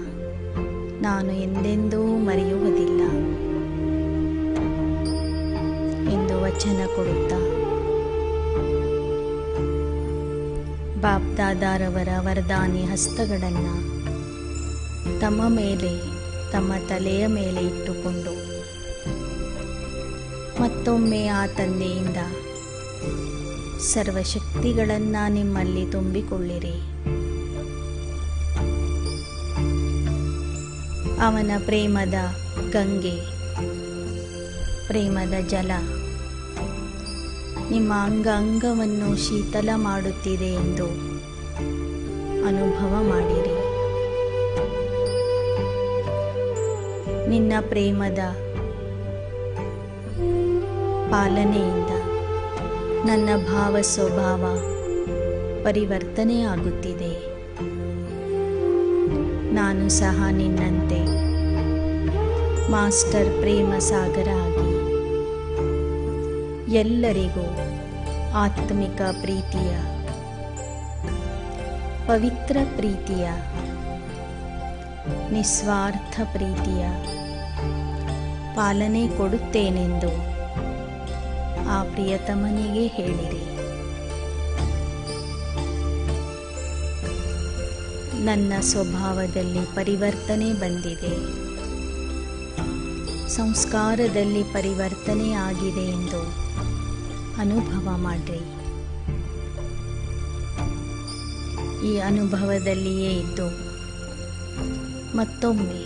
ನಾನು ಎಂದೆಂದೂ ಮರೆಯುವುದಿಲ್ಲ ಎಂದು ವಚನ ಕೊಡುತ್ತಾ, ಬಾಪ್ ದಾದಾರವರ ವರದಾನಿ ಹಸ್ತಗಳನ್ನು ತಮ್ಮ ಮೇಲೆ, ತಮ್ಮ ತಲೆಯ ಮೇಲೆ ಇಟ್ಟುಕೊಂಡು ಮತ್ತೊಮ್ಮೆ ಆ ತಂದೆಯಿಂದ ಸರ್ವಶಕ್ತಿಗಳನ್ನು ನಿಮ್ಮಲ್ಲಿ ತುಂಬಿಕೊಳ್ಳಿರಿ. ಅವನ ಪ್ರೇಮದ ಗಂಗೆ, ಪ್ರೇಮದ ಜಲ ನಿಮ್ಮ ಅಂಗವನ್ನು ಶೀತಲ ಮಾಡುತ್ತಿದೆ ಎಂದು ಅನುಭವ ಮಾಡಿರಿ. ನಿನ್ನ ಪ್ರೇಮದ ಪಾಲನೆಯಿಂದ ನನ್ನ ಭಾವ ಸ್ವಭಾವ ಪರಿವರ್ತನೆ ಆಗುತ್ತಿದೆ. ನಾನು ಸಹ ನಿನ್ನಂತೆ ಮಾಸ್ಟರ್ ಪ್ರೇಮ ಸಾಗರ ಆಗಿ ಎಲ್ಲರಿಗೂ ಆತ್ಮಿಕ ಪ್ರೀತಿಯ, ಪವಿತ್ರ ಪ್ರೀತಿಯ, ನಿಸ್ವಾರ್ಥ ಪ್ರೀತಿಯ ಪಾಲನೆ ಕೊಡುತ್ತೇನೆಂದು ಆ ಪ್ರಿಯತಮನಿಗೆ ಹೇಳಿರಿ. ನನ್ನ ಸ್ವಭಾವದಲ್ಲಿ ಪರಿವರ್ತನೆ ಬಂದಿದೆ, ಸಂಸ್ಕಾರದಲ್ಲಿ ಪರಿವರ್ತನೆ ಆಗಿದೆ ಎಂದು ಅನುಭವ ಮಾಡಿರಿ. ಈ ಅನುಭವದಲ್ಲಿಯೇ ಇದ್ದು ಮತ್ತೊಮ್ಮೆ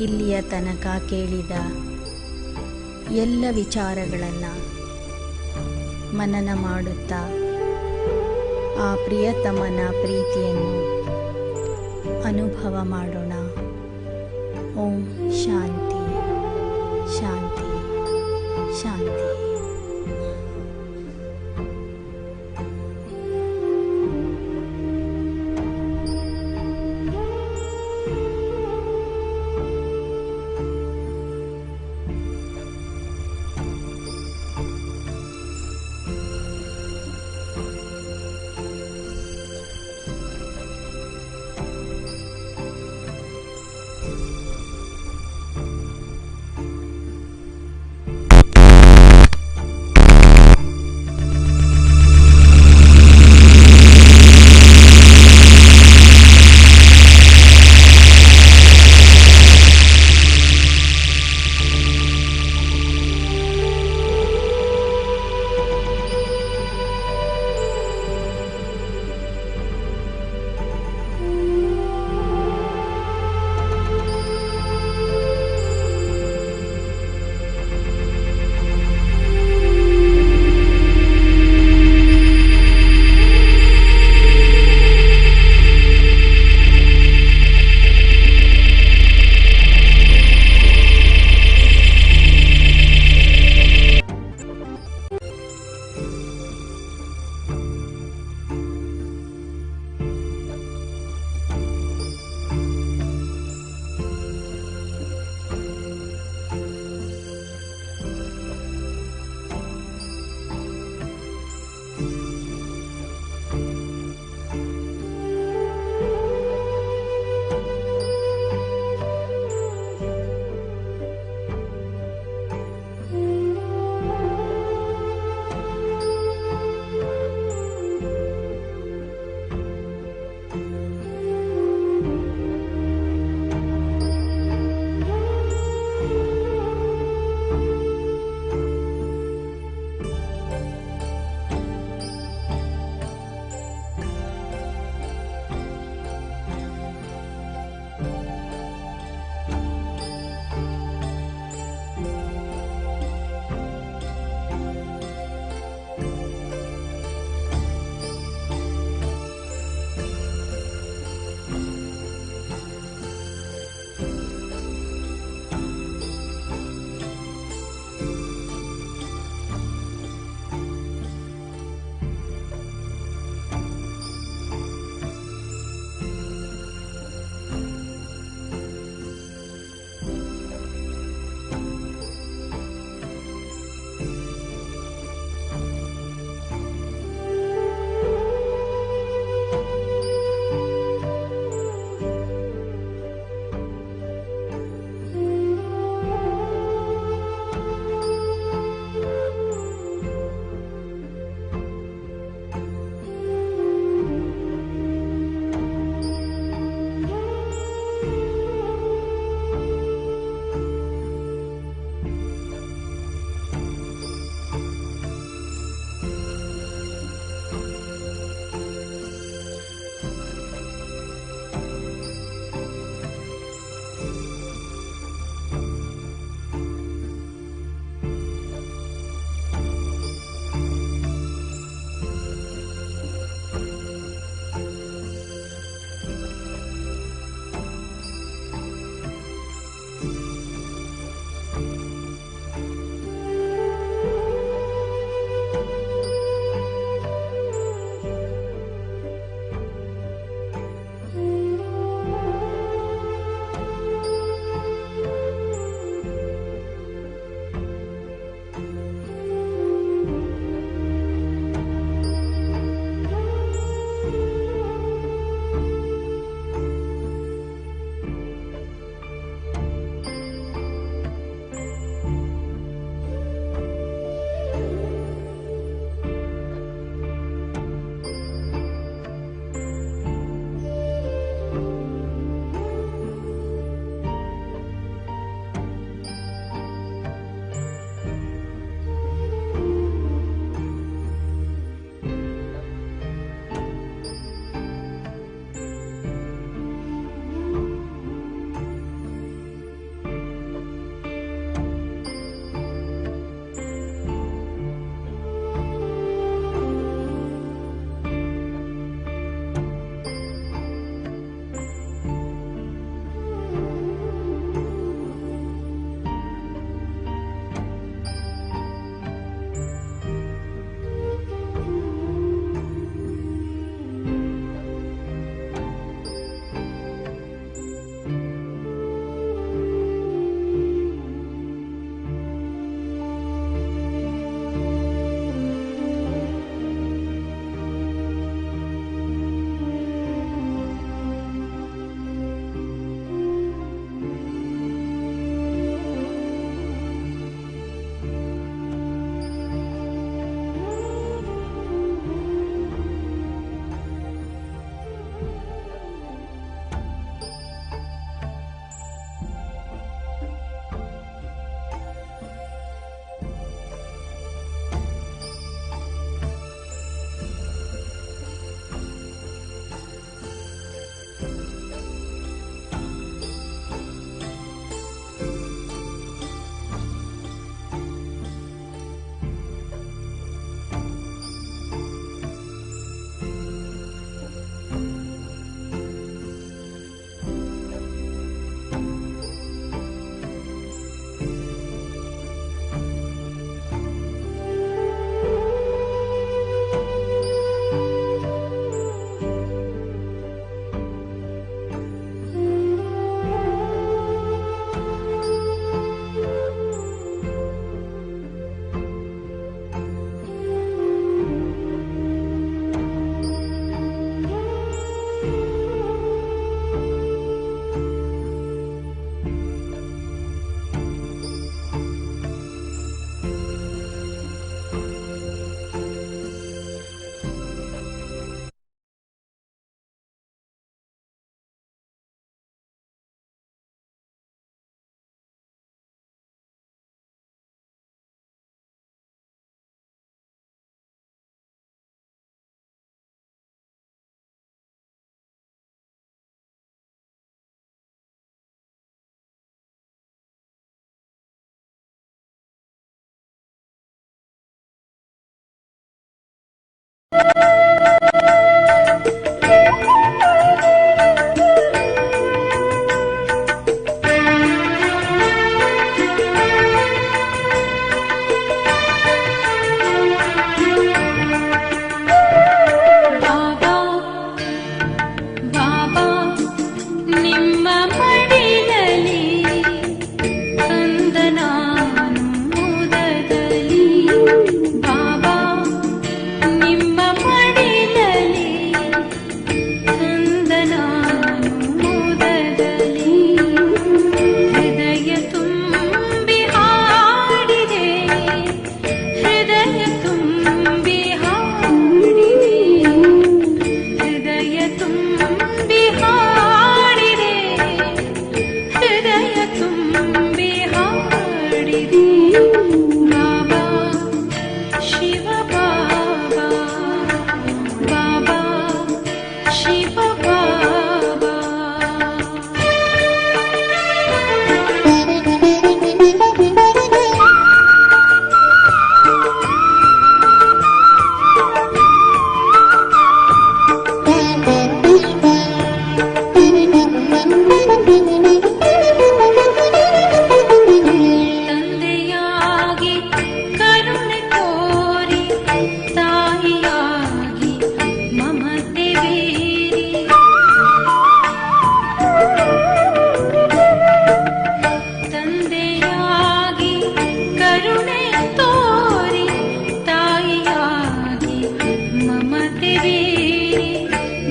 ಇಲ್ಲಿಯ ತನಕ ಕೇಳಿದ ಎಲ್ಲ ವಿಚಾರಗಳನ್ನು ಮನನ ಮಾಡುತ್ತಾ ಆ ಪ್ರಿಯತಮನ ಪ್ರೀತಿಯನ್ನು ಅನುಭವ ಮಾಡೋಣ. ಓಂ ಶಾಂತಿ ಶಾಂತಿ ಶಾಂತಿ.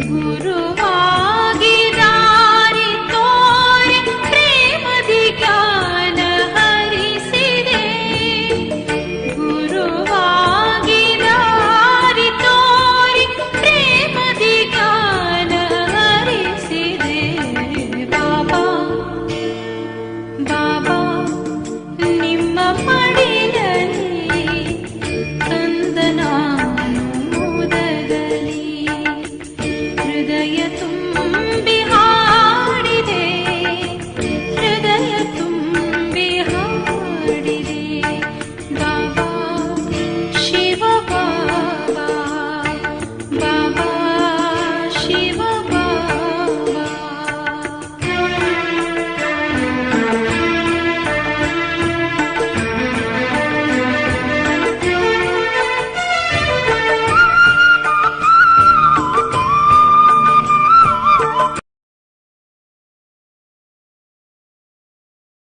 ಗುರು